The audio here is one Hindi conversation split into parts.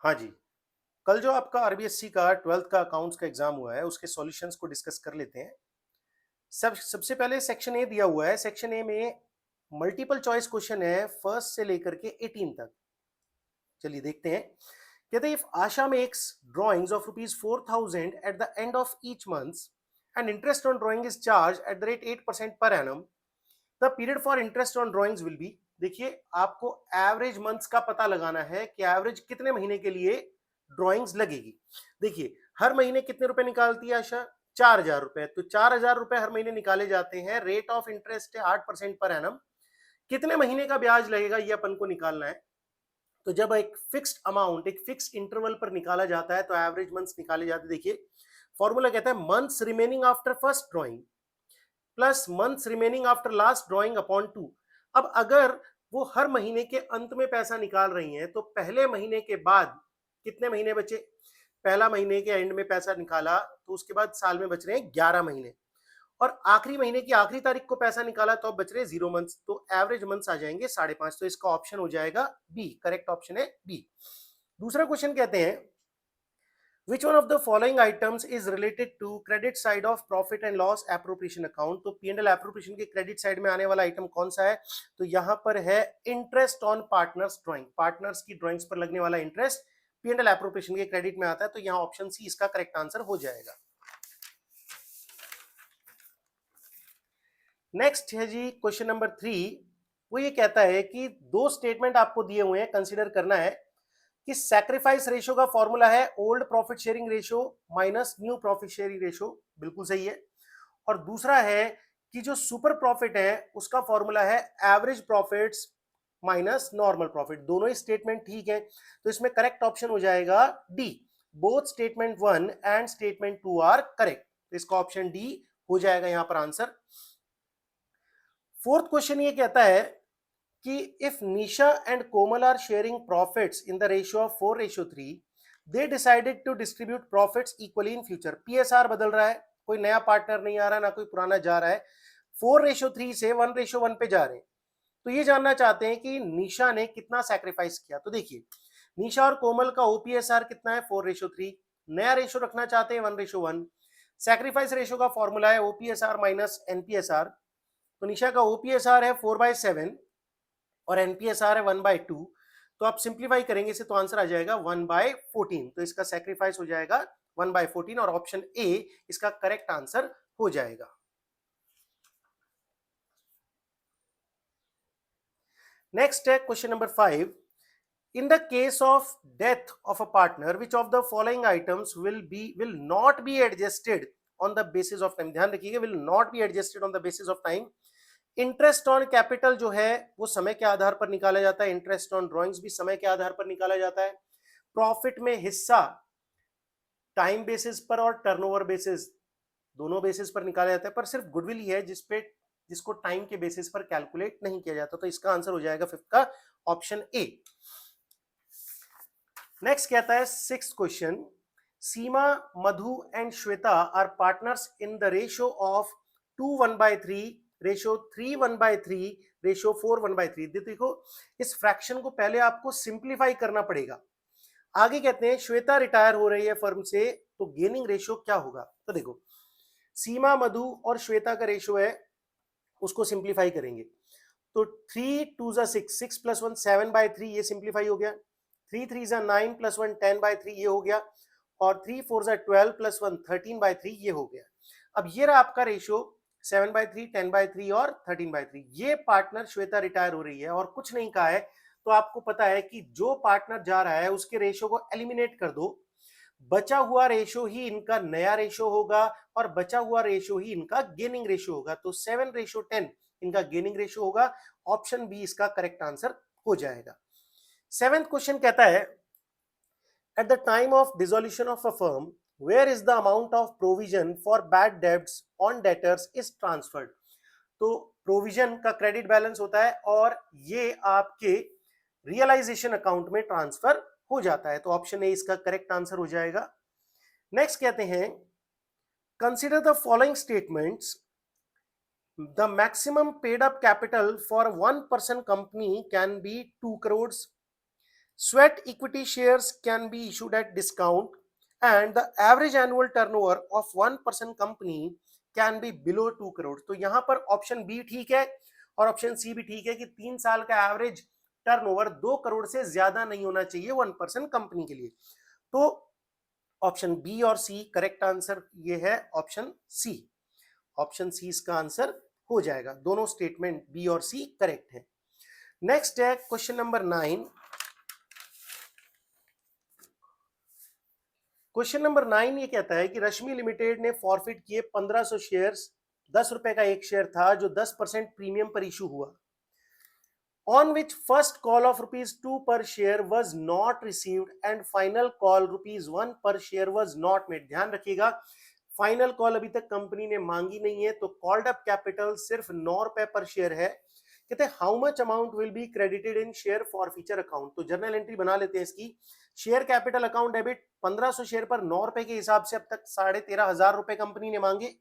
हाँ जी, कल जो आपका आरबीएससी का 12th का अकाउंट्स का एग्जाम हुआ है, उसके सॉल्यूशंस को डिस्कस कर लेते हैं। सबसे पहले सेक्शन ए दिया हुआ है। सेक्शन ए में मल्टीपल चॉइस क्वेश्चन है, फर्स्ट से लेकर के 18 तक। चलिए देखते हैं। कहते हैं if Asha makes drawings of ₹4,000 at the end of each month and interest on drawing is charge at the rate 8% per annum, the period for interest on drawings will be. देखिए, आपको एवरेज मंथ्स का पता लगाना है कि एवरेज कितने महीने के लिए ड्राइंग्स लगेगी। देखिए, हर महीने कितने रुपए निकालती है आशा? 4,000 रुपए। तो 4,000 रुपए हर महीने निकाले जाते हैं। रेट ऑफ इंटरेस्ट है 8% पर एनम। कितने महीने का ब्याज लगेगा ये अपन को निकालना है। तो जब एक फिक्स्ड अमाउंट एक फिक्स्ड इंटरवल पर निकाला जाता है तो एवरेज मंथ्स निकाले जाते हैं। देखिए, फॉर्मूला कहता है months remaining after first drawing plus months remaining after last drawing upon 2। अब अगर वो हर महीने के अंत में पैसा निकाल रही हैं तो पहले महीने के बाद कितने महीने बचे? पहला महीने के एंड में पैसा निकाला तो उसके बाद साल में बच रहे हैं 11 महीने, और आखिरी महीने की आखिरी तारीख को पैसा निकाला तो अब बच रहे 0 मंथ्स। तो एवरेज मंथ्स आ जाएंगे 5.5। तो इसका ऑप्शन हो जाएगा बी। करेक्ट ऑप्शन है बी। दूसरा क्वेश्चन कहते हैं Which one of the following items is related to credit side of profit and loss appropriation account? तो P&L appropriation के क्रेडिट साइड में आने वाला आइटम कौन सा है? तो यहां पर है interest on partners drawing. Partners की ड्राइंग्स पर लगने वाला इंटरेस्ट P&L एप्रोप्रिएशन के क्रेडिट में आता है। तो यहां ऑप्शन सी इसका करेक्ट आंसर हो जाएगा। नेक्स्ट है जी क्वेश्चन नंबर 3। वो ये कहता है कि दो स्टेटमेंट आपको दिए हुए हैं, कंसिडर करना है कि सैक्रिफाइस रेशियो का फॉर्मूला है old profit sharing ratio minus new profit sharing ratio. बिल्कुल सही है। और दूसरा है कि जो सुपर प्रॉफिट है उसका फॉर्मूला है average profits minus normal profit. दोनों ही स्टेटमेंट ठीक है। तो इसमें करेक्ट ऑप्शन हो जाएगा D. Both statement 1 and statement 2 are correct. इसका ऑप्शन डी हो जाएगा यहां पर आंसर। फोर्थ क्वेश्चन ये कहता है कि if Nisha and Komal are sharing profits in the ratio of 4:3, they decided to distribute profits equally in future. PSR बदल रहा है, कोई नया पार्टनर नहीं आ रहा, ना कोई पुराना जा रहा है। 4:3 से 1:1 पे जा रहे हैं। तो ये जानना चाहते हैं कि निशा ने कितना सैक्रिफाइस किया। तो देखिए, निशा और कोमल का ओपीएसआर कितना है? 4:3। नया रेशियो रखना चाहते हैं 1:1। सैक्रिफाइस रेशियो का फॉर्मूला है ओपीएसआर माइनस एनपीएसआर। तो निशा का ओपीएसआर है 4/7 और एनपीएसआर है 1/2। तो आप सिंप्लीफाई करेंगे इसे तो आंसर आ जाएगा 1/14। तो इसका सैक्रिफाइस हो जाएगा 1/14 और ऑप्शन ए इसका करेक्ट आंसर हो जाएगा। नेक्स्ट है question number 5। In the case of death of a partner which of the following items will not be adjusted on the basis of time. ध्यान रखिएगा, will not be adjusted on the basis of time. Interest on capital जो है वो समय के आधार पर निकाला जाता है। इंटरेस्ट ऑन ड्राइंग्स भी समय के आधार पर निकाला जाता है। प्रॉफिट में हिस्सा टाइम बेसिस पर और टर्नओवर बेसिस दोनों बेसिस पर निकाला जाता है, पर सिर्फ गुडविल ही है जिसको टाइम के बेसिस पर कैलकुलेट नहीं किया जाता। तो इसका आंसर हो जाएगा फिफ्थ का ऑप्शन ए। नेक्स्ट कहता है sixth question. Seema, Madhu and Shweta are partners in the ratio of 2:1/3, ratio 3:1/3, ratio 4:1/3। देखो, इस फ्रैक्शन को पहले आपको सिंप्लीफाई करना पड़ेगा। आगे कहते हैं श्वेता रिटायर हो रही है फर्म से, तो गेनिंग रेशियो क्या होगा? तो देखो, सीमा, मधु और श्वेता का रेशियो है, उसको सिंप्लीफाई करेंगे तो 3 2 6, 6 + 1 7/3, ये सिंप्लीफाई हो गया। 3 3 9 + 1 10/3, ये हो गया। और 3 4 12 + 1 13/3, ये हो गया। अब ये रहा आपका रेशियो 7/3, 10/3 और 13/3। ये पार्टनर श्वेता रिटायर हो रही है और कुछ नहीं कहा है, तो आपको पता है कि जो पार्टनर जा रहा है उसके रेशियो को एलिमिनेट कर दो। बचा हुआ रेशियो ही इनका नया रेशियो होगा और बचा हुआ रेशियो ही इनका गेनिंग रेशियो होगा। तो 7:10 इनका गेनिंग रेशियो होगा। ऑप्शन बी इसका करेक्ट आंसर हो जाएगा। सेवेंथ क्वेश्चन कहता है at the time of dissolution of a firm where is the amount of provision for bad debts on debtors is transferred. तो प्रोविजन का क्रेडिट बैलेंस होता है और ये आपके रियलाइजेशन अकाउंट में ट्रांसफर हो जाता है। तो ऑप्शन ए इसका करेक्ट आंसर हो जाएगा। नेक्स्ट कहते हैं consider the following statements. The maximum paid up capital for 1 person company can be 2 crores। Sweat equity shares can be issued at discount and the average annual turnover of one person company can be below 2 crore. तो यहां पर ऑप्शन बी ठीक है और ऑप्शन सी भी ठीक है कि 3 साल का एवरेज टर्नओवर 2 करोड़ से ज्यादा नहीं होना चाहिए वन पर्सन कंपनी के लिए। तो ऑप्शन बी और सी करेक्ट आंसर ये है ऑप्शन सी। ऑप्शन सी इसका आंसर हो जाएगा। दोनों स्टेटमेंट बी और सी करेक्ट है। नेक्स्ट है क्वेश्चन नंबर 9। क्वेश्चन नंबर 9 ये कहता है कि रश्मि लिमिटेड ने फॉरफिट किए 1500 शेयर्स, 10 रुपए का एक शेयर था जो 10% प्रीमियम पर इशू हुआ, on which first call of rupees 2 per share was not received and final call rupees 1 per share was not made। ध्यान रखिएगा फाइनल कॉल अभी तक कंपनी ने मांगी नहीं है, तो कॉल्ड अप कैपिटल सिर्फ 9 रुपए पर शेयर है। कहते हैं how much amount will be credited in share for future account. तो जर्नल एंट्री बना लेते हैं इसकी। Share capital account debit 1500 share पर 9 रुपए के हिसाब से अब तक 13,500 रुपए कंपनी ने मांगे।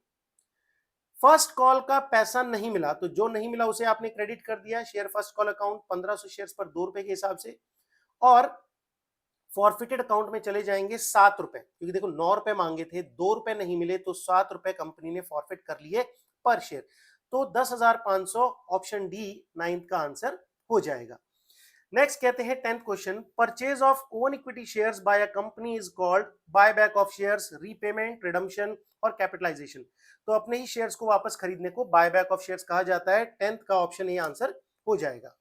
फर्स्ट कॉल का पैसा नहीं मिला, तो जो नहीं मिला उसे आपने क्रेडिट कर दिया share first call account 1500 share पर 2 रुपए के हिसाब से, और फॉरफिटेड अकाउंट में चले जाएंगे 7 रुपए, क्योंकि देखो 9 रुपए मांगे थे, 2 रुपए नहीं मिले तो 7 रुपए कंपनी ने फॉरफिट कर लिए पर शेयर। तो 10,500 ऑप्शन डी 9 का आंसर हो जाएगा। नेक्स्ट कहते हैं 10th question, purchase of own equity shares by a company is called buyback of shares, repayment, redemption और कैपिटलाइजेशन। तो अपने ही शेयर्स को वापस खरीदने को बायबैक ऑफ शेयर्स कहा जाता है। 10th का ऑप्शन ए आंसर हो जाएगा।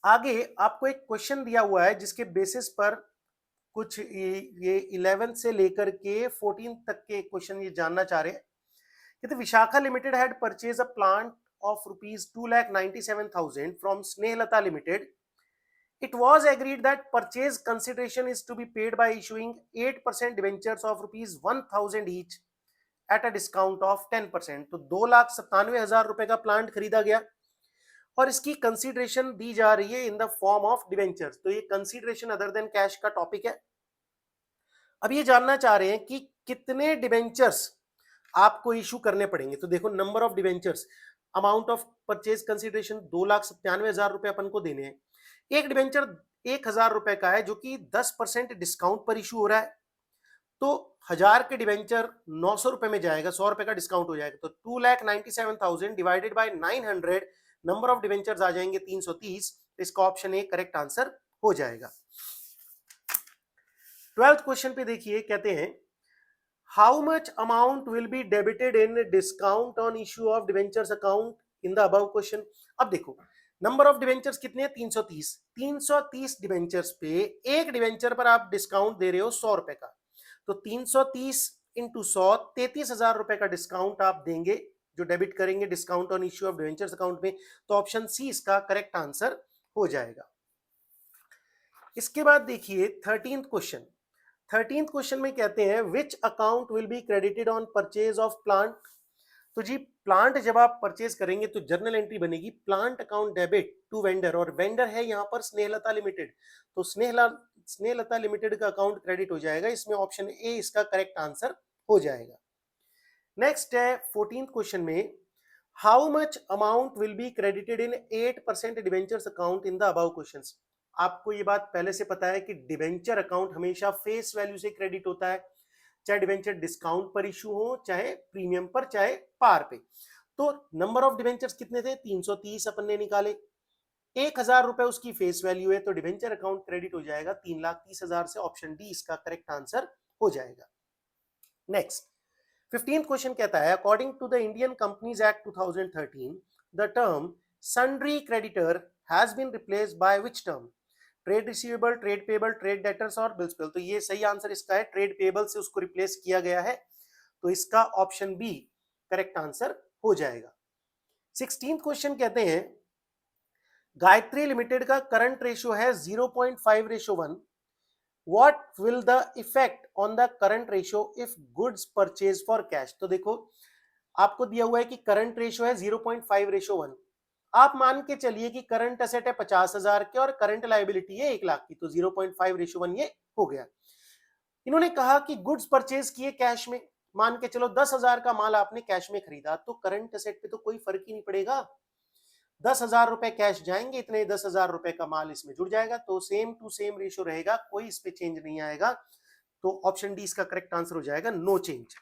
आगे आपको एक क्वेश्चन दिया हुआ है जिसके बेसिस पर कुछ ये 11 से लेकर के 14 तक के क्वेश्चन ये जानना चाह रहे हैं। कहते Vishakha limited had purchase a plant of rupees 2,97,000 from Snehlata Limited. It was agreed that purchase consideration is to be paid by issuing 8% debentures of rupees 1,000 each at a discount of 10%। तो 2,97,000 रुपए का प्लांट खरीदा गया और इसकी कंसिडरेशन दी जा रही है in the form of debentures. तो ये कंसिडरेशन अदर देन कैश का टॉपिक है। अब ये जानना चाह रहे हैं कि कितने डिवेंचर्स आपको इशू करने पड़ेंगे। तो देखो number of debentures, amount of purchase consideration 2,97,000 रुपए अपन को देने हैं। एक डिवेंचर 1,000 रुपए का है जो कि 10% डिस्काउंट पर इशू हो रहा है, तो 1000 के डिवेंचर 900 रुपए में जाएगा, 100 रुपए का डिस्काउंट हो जाएगा। तो 2,97,000 divided by 900, number of debentures आ जाएंगे 330। इसका ऑप्शन ए करेक्ट आंसर हो जाएगा। 12th क्वेश्चन पे देखिए, कहते हैं how much amount will be debited in discount on issue of debentures account in the above question. अब देखो नंबर ऑफ डिवेंचर्स कितने हैं, 330। 330 डिवेंचर्स पे एक डिवेंचर पर आप डिस्काउंट दे रहे हो 100 रुपए का, तो 330 इंटू 100, 33,000 रुपए का डिस्काउंट आप देंगे जो डेबिट करेंगे discount on issue of debentures account में। तो ऑप्शन सी इसका करेक्ट आंसर हो जाएगा। इसके बाद देखिए 13th क्वेश्चन। 13th क्वेश्चन में कहते हैं which account will be credited on purchase of plant. तो जी प्लांट जब आप परचेज करेंगे तो जर्नल एंट्री बनेगी plant account debit to vendor, और वेंडर है यहाँ पर स्नेहलता लिमिटेड, तो स्नेहलता लिमिटेड का अकाउंट क्रेडिट हो जाएगा। इसमें ऑप्शन ए इसका करेक्ट आंसर हो जाएगा। नेक्स्ट है 14th क्वेश्चन में how much amount will be credited in 8% debentures account in the above questions. आपको ये बात पहले से पता है कि डिवेंचर अकाउंट हमेशा फेस वैल्यू से क्रेडिट होता है, चाहे डिवेंचर डिस्काउंट पर इशू हो, चाहे प्रीमियम पर, चाहे पार पे। तो नंबर ऑफ डिवेंचर्स कितने थे, 330 अपन ने निकाले, 1,000 रुपए उसकी फेस वैल्यू है, तो डिवेंचर अकाउंट क्रेडिट हो जाएगा 3,30,000 से। ऑप्शन डी इसका करेक्ट आंसर हो जाएगा। नेक्स्ट 15th क्वेश्चन कहता है according to the Indian Companies Act 2013 the term sundry creditor has been replaced by which term. Trade receivable, trade payable, trade debtors और बिल्स पेबल। तो ये सही आंसर इसका है, ट्रेड पेबल से उसको रिप्लेस किया गया है, तो इसका ऑप्शन बी करेक्ट आंसर हो जाएगा। 16th क्वेश्चन कहते हैं गायत्री लिमिटेड का करंट रेशियो है 0.5:1। What will the effect on the current ratio if goods purchased for cash। तो देखो आपको दिया हुआ है कि करंट रेशियो है 0.5:1। आप मान के चलिए कि करंट एसेट है 50,000 के और करंट लायबिलिटी है 1 लाख की, तो 0.5:1 ये हो गया। इन्होंने कहा कि गुड्स परचेज किए कैश में, मान के चलो 10,000 का माल आपने कैश में खरीदा, तो करंट एसेट पे तो कोई फर्क ही नहीं पड़ेगा। 10,000 रुपए कैश जाएंगे, इतने 10,000 रुपए का माल इसमें जुड़ जाएगा, तो सेम टू सेम रेशियो रहेगा, कोई इस पे चेंज नहीं आएगा। तो ऑप्शन डी इसका करेक्ट आंसर हो जाएगा, नो चेंज।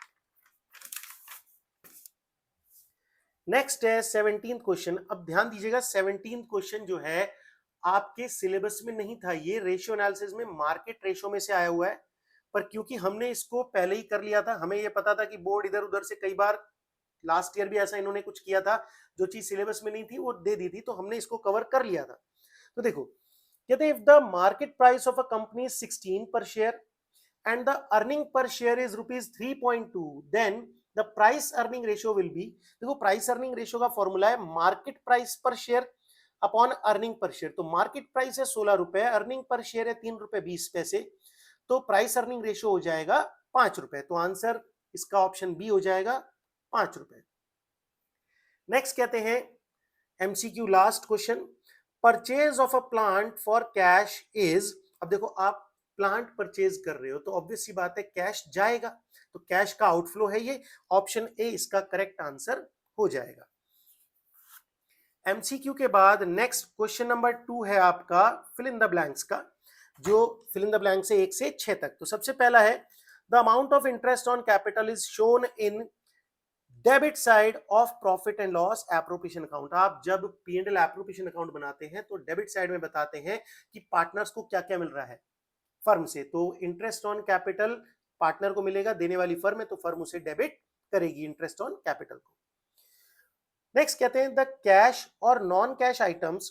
नेक्स्ट है 17th क्वेश्चन। अब ध्यान दीजिएगा 17th क्वेश्चन जो है आपके सिलेबस में नहीं था, ये रेशियो एनालिसिस में मार्केट रेशियो में से आया हुआ है, पर क्योंकि हमने इसको पहले ही कर लिया था, हमें ये पता था कि बोर्ड इधर उधर से कई बार लास्ट ईयर भी ऐसा इन्होंने कुछ किया था, जो चीज सिलेबस में नहीं थी वो दे दी थी, तो हमने इसको कवर कर लिया था। तो देखो कहते हैं if the market price of a company is 16 पर share and the earning per share is rupees 3.2, then the price earning ratio will be, देखो प्राइस अर्निंग रेशियो का फॉर्मूला है मार्केट प्राइस पर share upon earning per share. तो मार्केट प्राइस है 16 रुपए, अर्निंग पर शेयर है 3 रुपए 20 पैसे, तो प्राइस अर्निंग रेशियो हो जाएगा 5 रुपए। तो आंसर इसका ऑप्शन बी हो जाएगा 5 रुपए। नेक्स्ट कहते हैं MCQ last question, purchase of a plant for cash is, अब देखो आप प्लांट परचेज कर रहे हो तो ऑब्वियस सी बात है कैश जाएगा, तो कैश का आउटफ्लो है ये, ऑप्शन ए इसका करेक्ट आंसर हो जाएगा। एमसीक्यू के बाद नेक्स्ट क्वेश्चन नंबर 2 है आपका फिल इन द ब्लैंक्स का, जो फिल इन द ब्लैंक से 1 से 6 तक। तो सबसे पहला है the amount of interest on capital is shown in debit side of profit and loss appropriation account. आप जब P&L एप्रोप्रिएशन अकाउंट बनाते हैं तो डेबिट साइड में बताते हैं कि पार्टनर्स को क्या क्या मिल रहा है फर्म से, तो इंटरेस्ट ऑन कैपिटल पार्टनर को मिलेगा, देने वाली फर्म है तो फर्म उसे डेबिट करेगी इंटरेस्ट ऑन कैपिटल को। नेक्स्ट कहते हैं द कैश और non cash items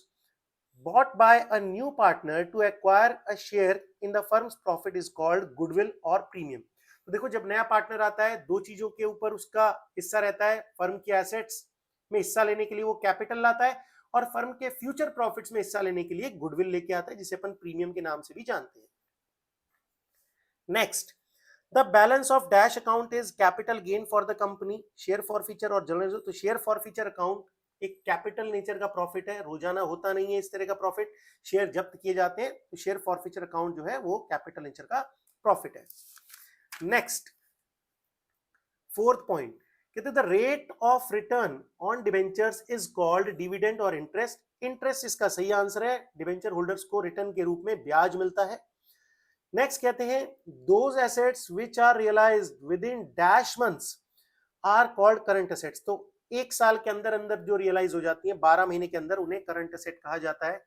bought by a new partner to acquire a share in the firm's profit is called goodwill और premium। तो देखो जब नया पार्टनर आता है, दो चीजों के ऊपर उसका हिस्सा रहता है, फर्म के एसेट्स में हिस्सा लेने के लिए वो कैपिटल लाता है, और फर्म के फ्यूचर प्रॉफिट्स में हिस्सा लेने के लिए गुडविल लेके आता है, जिसे अपन प्रीमियम के नाम से भी जानते हैं। Next the balance of dash account is capital gain for the company, share forfeiture और जनरल। तो शेयर फॉरफीचर अकाउंट एक कैपिटल नेचर का प्रॉफिट है, रोजाना होता नहीं है इस तरह का प्रॉफिट, शेयर जब्त किए जाते हैं, तो शेयर फॉरफीचर अकाउंट जो है वो कैपिटल नेचर का प्रॉफिट है। नेक्स्ट 4th पॉइंट कहते हैं the rate of return on debentures is called dividend और इंटरेस्ट। इंटरेस्ट इसका सही आंसर है, डिबेंचर होल्डर्स को रिटर्न के रूप में ब्याज मिलता है। नेक्स्ट कहते हैं those assets which are realised within dash months are called current assets. तो एक साल के अंदर अंदर जो रियलाइज हो जाती है 12 महीने के अंदर, उन्हें करंट एसेट कहा जाता है।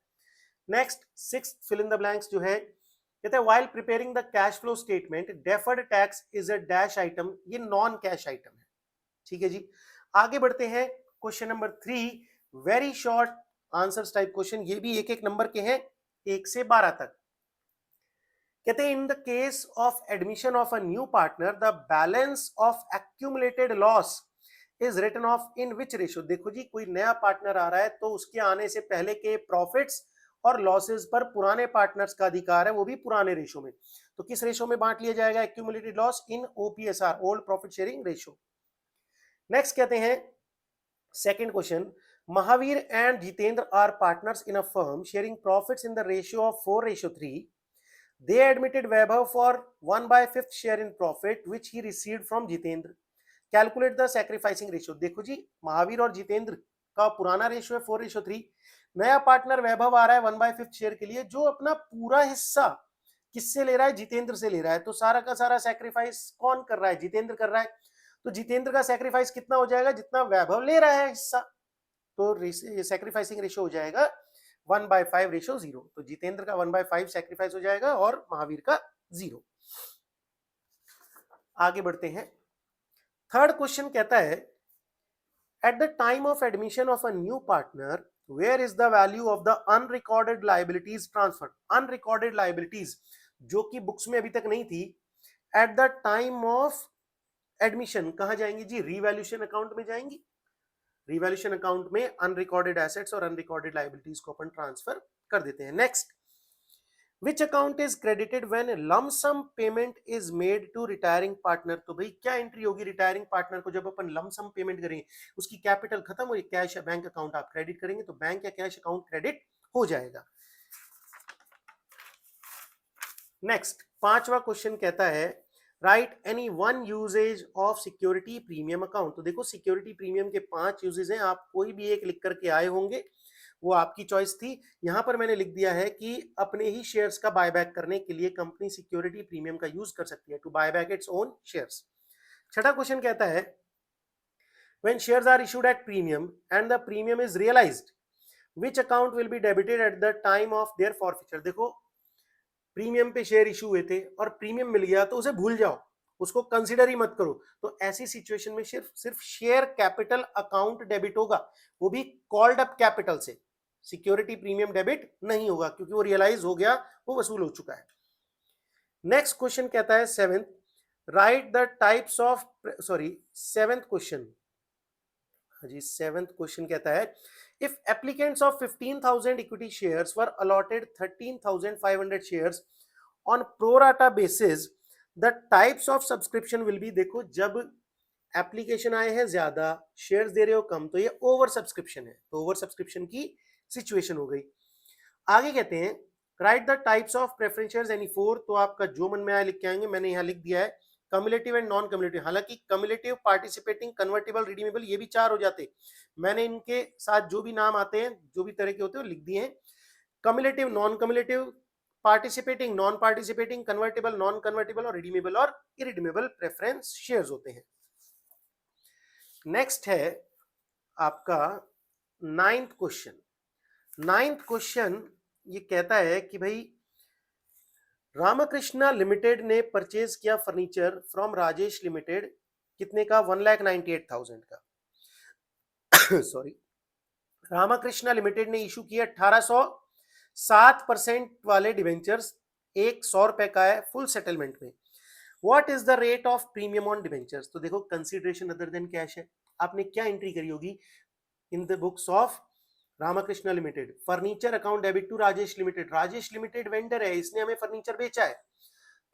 Next 6th fill in the blanks जो है कहते हैं while preparing the cash flow statement deferred tax is a dash item, ये नॉन कैश आइटम है। ठीक है जी, आगे बढ़ते हैं question number 3, very short answers type question, ये भी एक एक नंबर के हैं 1 से 12 तक। कहते हैं in the case of admission of a new partner the balance of accumulated loss is written off in which ratio. देखो जी कोई नया पार्टनर आ रहा है तो उसके आने से पहले के प्रॉफिट्स और लॉसेस पर पुराने पार्टनर्स का अधिकार है, वो भी पुराने रेशियो में। तो किस रेशियो में बांट लिया जाएगा accumulated loss? In OPSR, old profit sharing ratio. Next कहते हैं second question, Mahavir and Jitendra are partners in a firm sharing profits in the ratio of 4:3। They admitted Vaibhav for 1/5 share in profit which he received from Jitendra. Calculate the sacrificing ratio। देखो जी महावीर और जितेंद्र का पुराना रेशियो है 4:3, नया पार्टनर वैभव आ रहा है 1/5 शेयर के लिए, जो अपना पूरा हिस्सा किससे ले रहा है? जितेंद्र से ले रहा है। तो सारा का सारा सैक्रिफाइस कौन कर रहा है? जितेंद्र कर रहा है। तो जितेंद्र का सैक्रिफाइस कितना हो जाएगा? जितना वैभव ले रहा है हिस्सा, तो सैक्रिफाइसिंग रेशियो हो जाएगा 1/5:0। तो जितेंद्र का 1/5 सैक्रिफाइस हो जाएगा और महावीर का 0। आगे बढ़ते हैं, थर्ड क्वेश्चन कहता है at the time of admission of a new partner where is the value of the unrecorded liabilities transferred. Unrecorded liabilities जो कि बुक्स में अभी तक नहीं थी, at the time of admission कहां जाएंगी जी? रीवैल्यूएशन अकाउंट में जाएंगी। रिवैल्यूएशन अकाउंट में अनरिकॉर्डेड एसेट्स और अनरिकॉर्डेड लायबिलिटीज को अपन ट्रांसफर कर देते हैं। Next, which account is credited when lump sum payment is made to retiring partner. तो भाई क्या एंट्री होगी रिटायरिंग पार्टनर को जब अपन लम सम पेमेंट करेंगे? उसकी कैपिटल खत्म हो, कैश या बैंक अकाउंट आप क्रेडिट करेंगे, तो बैंक या कैश अकाउंट क्रेडिट हो जाएगा। नेक्स्ट 5वां क्वेश्चन कहता है write any one uses of security premium account. तो देखो सिक्योरिटी प्रीमियम के 5 यूजेज हैं, आप कोई भी एक लिख करके आए होंगे। वो आपकी चॉइस थी। यहां पर मैंने लिख दिया है कि अपने ही शेयर्स का बायबैक करने के लिए कंपनी सिक्योरिटी प्रीमियम का यूज कर सकती है to buy back its own shares. छठा क्वेश्चन कहता है when shares are issued at premium and the premium is realized which account will be debited at the time of their forfeiture। देखो प्रीमियम पे शेयर इशू हुए थे और प्रीमियम मिल गया तो उसे भूल जाओ, उसको कंसिडर ही मत करो। तो ऐसी सिचुएशन में सिर्फ सिर्फ शेयर कैपिटल अकाउंट डेबिट होगा, वो भी कॉल्ड अप कैपिटल से। सिक्योरिटी प्रीमियम डेबिट नहीं होगा क्योंकि वो रियलाइज हो गया, वो वसूल हो चुका है। नेक्स्ट क्वेश्चन कहता है seventh, write the types of seventh question, जी सेवेंथ क्वेश्चन कहता है if applicants of 15,000 equity shares were allotted 13,500 shares on pro rata basis the types of subscription will be। देखो जब एप्लीकेशन आए हैं ज्यादा, शेयर्स दे रहे हो कम, तो ये ओवर सब्सक्रिप्शन है, तो ओवर सब्सक्रिप्शन की सिचुएशन हो गई। आगे कहते हैं right the types of preference shares any four, तो आपका जो मन में आया लिख के आएंगे, मैंने यहाँ लिख दिया है कम्युलेटिव एंड नॉन कम्युलेटिव। हालांकि कम्युलेटिव, पार्टिसिपेटिंग, कन्वर्टेबल, रिडीमेबल ये भी चार हो जाते, मैंने इनके साथ जो भी नाम आते हैं जो भी तरह के होते हैं लिख दिए हैं। Cumulative, non cumulative, participating, non participating, convertible, non convertible और रिडीमेबल और इरिडीमेबल प्रेफरेंस शेयर्स होते हैं। नेक्स्ट है आपका नाइन्थ क्वेश्चन। नाइन्थ क्वेश्चन ये कहता है कि भाई रामकृष्णा लिमिटेड ने परचेज किया फर्नीचर फ्रॉम राजेश लिमिटेड, कितने का? 1,98,000 का। सॉरी, रामकृष्णा लिमिटेड ने इशू किया 1807% वाले डिवेंचर्स, एक 100 रुपए का है फुल सेटलमेंट में। What is the rate of premium on debentures? तो देखो कंसीडरेशन अदर देन कैश है, आपने क्या एंट्री करी होगी in the books of Ramakrishna limited? Furniture account debit to Rajesh limited. Rajesh limited vendor है, इसने हमें फर्नीचर बेचा है,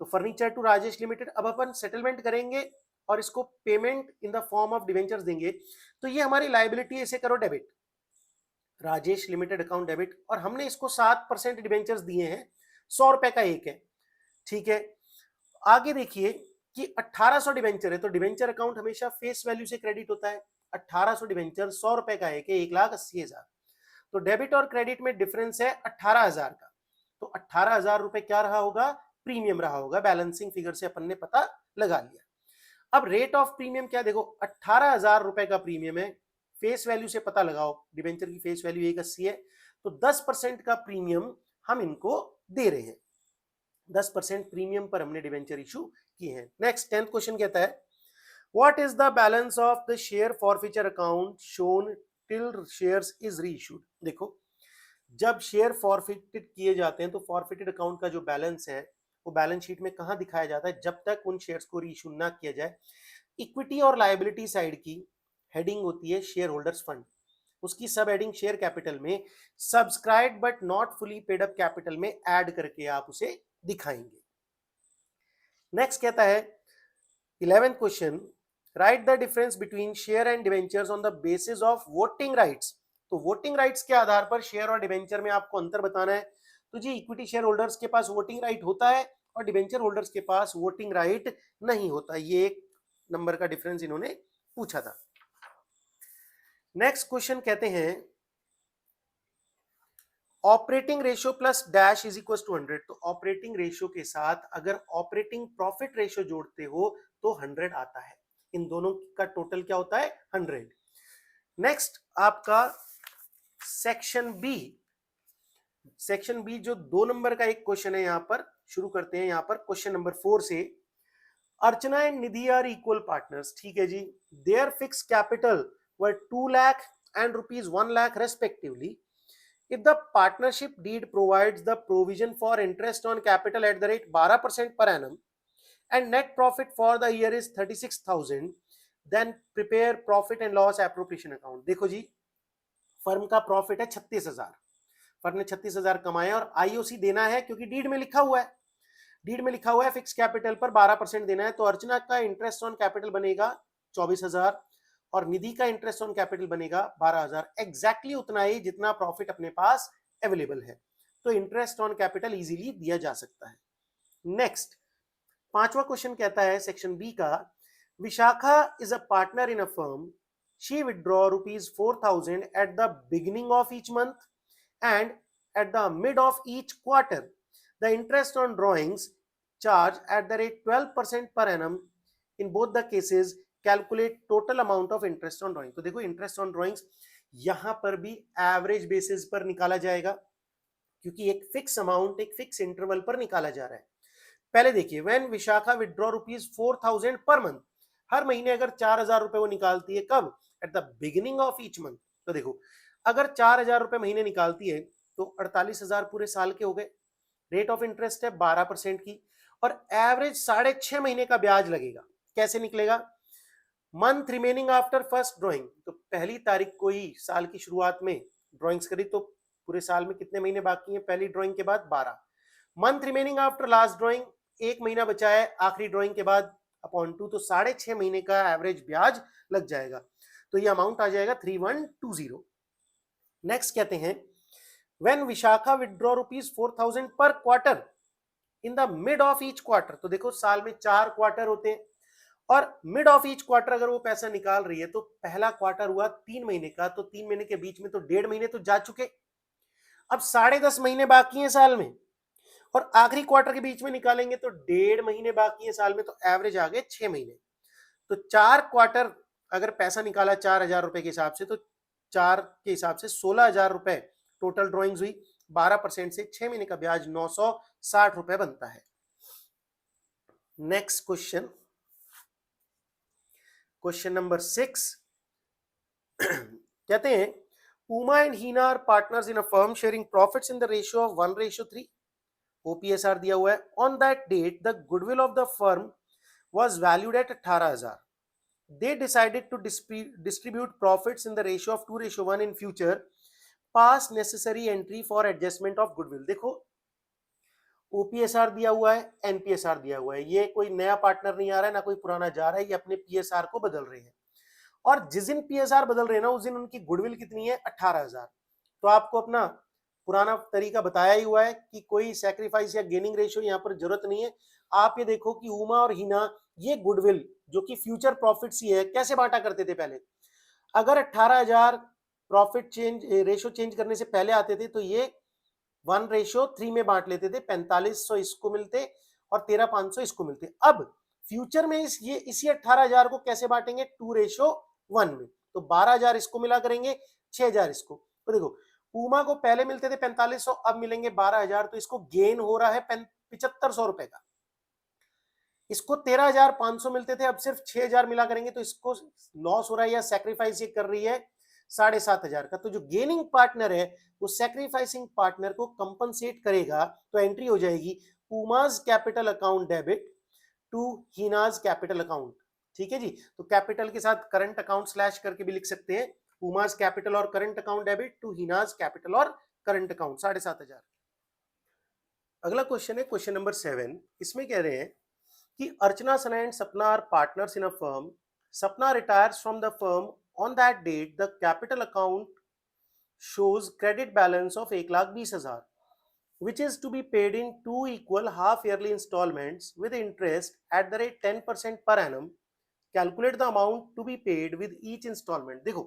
तो फर्नीचर टू राजेश लिमिटेड। अब अपन सेटलमेंट करेंगे और इसको payment in the form of debentures देंगे, तो ये हमारी लायबिलिटी है, इसे करो debit, Rajesh limited account debit. और हमने इसको 7% डिवेंचर्स दिए हैं, 100 रुपए का एक है, ठीक है। आगे देखिए कि 1800 डिवेंचर है, तो डिवेंचर अकाउंट हमेशा फेस वैल्यू से क्रेडिट होता है। 1800 डिवेंचर 100 रुपए का एक है, 1,80,000, तो डेबिट और क्रेडिट में डिफरेंस है 18,000 का, तो 18,000 रुपए क्या रहा होगा? प्रीमियम रहा होगा। बैलेंसिंग फिगर से अपन ने पता लगा लिया। अब रेट ऑफ प्रीमियम क्या? देखो 18,000 रुपए का प्रीमियम है, फेस वैल्यू से पता लगाओ, डिवेंचर की फेस वैल्यू 1,80 है, तो 10% का प्रीमियम हम इनको दे रहे हैं, 10% प्रीमियम पर हमने डिवेंचर इशू किए हैं। नेक्स्ट 10th क्वेश्चन कहता है what is the balance of the share forfeiture account shown till shares is reissued. देखो जब शेयर फॉरफिटेड किए जाते हैं तो फॉरफिटेड अकाउंट का जो बैलेंस है वो बैलेंस शीट में कहां दिखाया जाता है? जब तक उन शेयर्स को रीइश्यू ना किया जाए। इक्विटी और लायबिलिटी साइड की हेडिंग होती है शेयर होल्डर्स फंड, उसकी सब हेडिंग शेयर कैपिटल में subscribe but not fully paid up capital में ऐड करके आप उसे दिखाएंगे। नेक्स्ट कहता है 11th question right the difference between share and debentures on the basis of voting rights. तो वोटिंग राइट्स के आधार पर शेयर और डिवेंचर में आपको अंतर बताना है। तो जी इक्विटी शेयर होल्डर्स के पास वोटिंग राइट होता है और डिवेंचर होल्डर्स के पास वोटिंग राइट नहीं होता, ये एक नंबर का डिफरेंस इन्होंने पूछा था। नेक्स्ट क्वेश्चन कहते हैं operating ratio plus dash is equal to 100। तो ऑपरेटिंग रेशियो के साथ अगर ऑपरेटिंग प्रॉफिट रेशियो जोड़ते हो तो 100 आता है, इन दोनों का टोटल क्या होता है? 100। नेक्स्ट आपका सेक्शन बी, सेक्शन बी जो 2 नंबर का एक क्वेश्चन है, यहां पर शुरू करते हैं। यहां पर क्वेश्चन नंबर 4 से, Archana and Nidhi are equal partners, ठीक है जी। Their fixed capital were 2 lakh and ₹1 lakh respectively. If the partnership deed provides the provision for interest on capital at the rate 12% per annum and net profit for the year is 36,000, then prepare profit and loss appropriation account। देखो जी फर्म का प्रॉफिट है 36,000, फर्म ने 36,000 कमाए और आईओसी देना है क्योंकि डीड में लिखा हुआ है, डीड में लिखा हुआ है फिक्स कैपिटल पर 12% देना है। तो अर्चना का इंटरेस्ट ऑन कैपिटल बनेगा 24,000 और निधि का इंटरेस्ट ऑन कैपिटल बनेगा 12,000, एग्जैक्टली उतना ही जितना प्रॉफिट अपने पास अवेलेबल है। तो इंटरेस्ट ऑन कैपिटल इजीली दिया जा सकता है। नेक्स्ट 5वां क्वेश्चन कहता है सेक्शन बी का, Vishakha is a partner in a firm, she withdraw ₹4,000 at the beginning of each month and at the mid of each quarter the interest on drawings charged at the rate 12% per annum in both the cases calculate total amount of interest on drawing। तो देखो इंटरेस्ट ऑन ड्रॉइंग्स यहां पर भी एवरेज बेसिस पर निकाला जाएगा क्योंकि एक फिक्स अमाउंट एक फिक्स इंटरवल पर निकाला जा रहा है। पहले देखिए when Vishakha withdraw ₹4000 per month, हर महीने अगर 4000 रुपए वो निकालती है, कब? At the beginning of each month. तो देखो अगर 4000 रुपए महीने निकालती है तो 48,000 पूरे साल के हो गए। रेट ऑफ इंटरेस्ट है 12% की और एवरेज 6.5 महीने का ब्याज लगेगा। कैसे निकलेगा? Month remaining after first drawing, तो पहली तारीख को ही साल की शुरुआत में ड्रॉइंग्स करी तो पूरे साल में कितने महीने बाकी हैं पहली ड्रॉइंग के बाद? 12। Month remaining after last drawing, एक महीना बचा है आखिरी ड्रॉइंग के बाद अपॉन 2, तो 6.5 महीने का एवरेज ब्याज लग जाएगा। तो ये अमाउंट आ जाएगा 3120। नेक्स्ट कहते हैं व्हेन विशाखा विथड्रॉ ₹4000 पर quarter in the mid of each quarter. तो देखो साल में 4 क्वार्टर होते हैं और मिड ऑफ ईच क्वार्टर अगर वो पैसा निकाल रही है तो पहला क्वार्टर हुआ 3 महीने का, तो 3 महीने के बीच में तो 1.5 महीने तो जा चुके। अब 10.5 महीने बाकी हैं साल में और आखिरी क्वार्टर के बीच में निकालेंगे तो 1.5 महीने बाकी है साल में, तो एवरेज आ गए 6 महीने। तो 4 क्वार्टर अगर पैसा निकाला 4000 रुपए के हिसाब से तो 4 के हिसाब से 16,000 रुपए टोटल ड्रॉइंग्स हुई। 12% से 6 महीने का ब्याज 960 रुपए बनता है। नेक्स्ट क्वेश्चन, क्वेश्चन नंबर 6 कहते हैं Uma and Heena are partners in a firm sharing profits in the ratio of 1:3। OPSR दिया हुआ है। On that date the goodwill of the firm was valued at 18,000। They decided to distribute profits in the ratio of 2:1 in future. Pass necessary entry for adjustment of goodwill. देखो ओपीएसआर दिया हुआ है, एनपीएसआर दिया हुआ है, ये कोई नया पार्टनर नहीं आ रहा है ना कोई पुराना जा रहा है, ये अपने पीएसआर को बदल रहे हैं और जिस दिन पीएसआर बदल रहे हैं ना उस दिन उनकी गुडविल कितनी है? 18,000। तो आपको अपना पुराना तरीका बताया ही हुआ है कि कोई सैक्रिफाइस या गेनिंग रेशियो यहाँ पर जरूरत नहीं है। आप ये देखो कि उमा और हिना ये गुडविल जो कि फ्यूचर प्रॉफिट्स ही है, कैसे बांटा करते थे पहले? अगर 18,000 प्रॉफिट चेंज रेशियो चेंज करने से पहले आते थे तो ये 1:3 में बांट लेते थे। 4500 इसको मिलते और 13,500 इसको मिलते। अब फ्यूचर में इसी 18,000 को कैसे बांटेंगे? 2:1 में। तो 12,000 इसको मिला करेंगे, 6,000 इसको। तो देखो पूमा को पहले मिलते थे 4500, अब मिलेंगे 12,000, तो इसको गेन हो रहा है 7500 रुपए का। इसको 13,500 मिलते थे, अब सिर्फ 6,000 मिला करेंगे तो इसको लॉस हो रहा है या सैक्रिफाइस ये कर रही है 7,500 का। तो जो गेनिंग पार्टनर है वो सैक्रिफाइसिंग पार्टनर को कंपनसेट करेगा। तो एंट्री हो जाएगी Puma's capital account debit to Heena's capital account. ठीक है जी। तो कैपिटल के साथ करंट अकाउंट स्लैश करके भी लिख सकते हैं, पूमाज कैपिटल और current account debit to Heena's capital और करंट अकाउंट 7,500। अगला क्वेश्चन है क्वेश्चन नंबर 7। इसमें कह रहे हैं कि Archana Sana and Sapna are partners in a firm. Sapna retires from the firm on that date the capital account shows credit balance of 1,20,000 which is to be paid in 2 equal half yearly installments with interest at the rate 10% per annum. Calculate the amount to be paid with each installment। देखो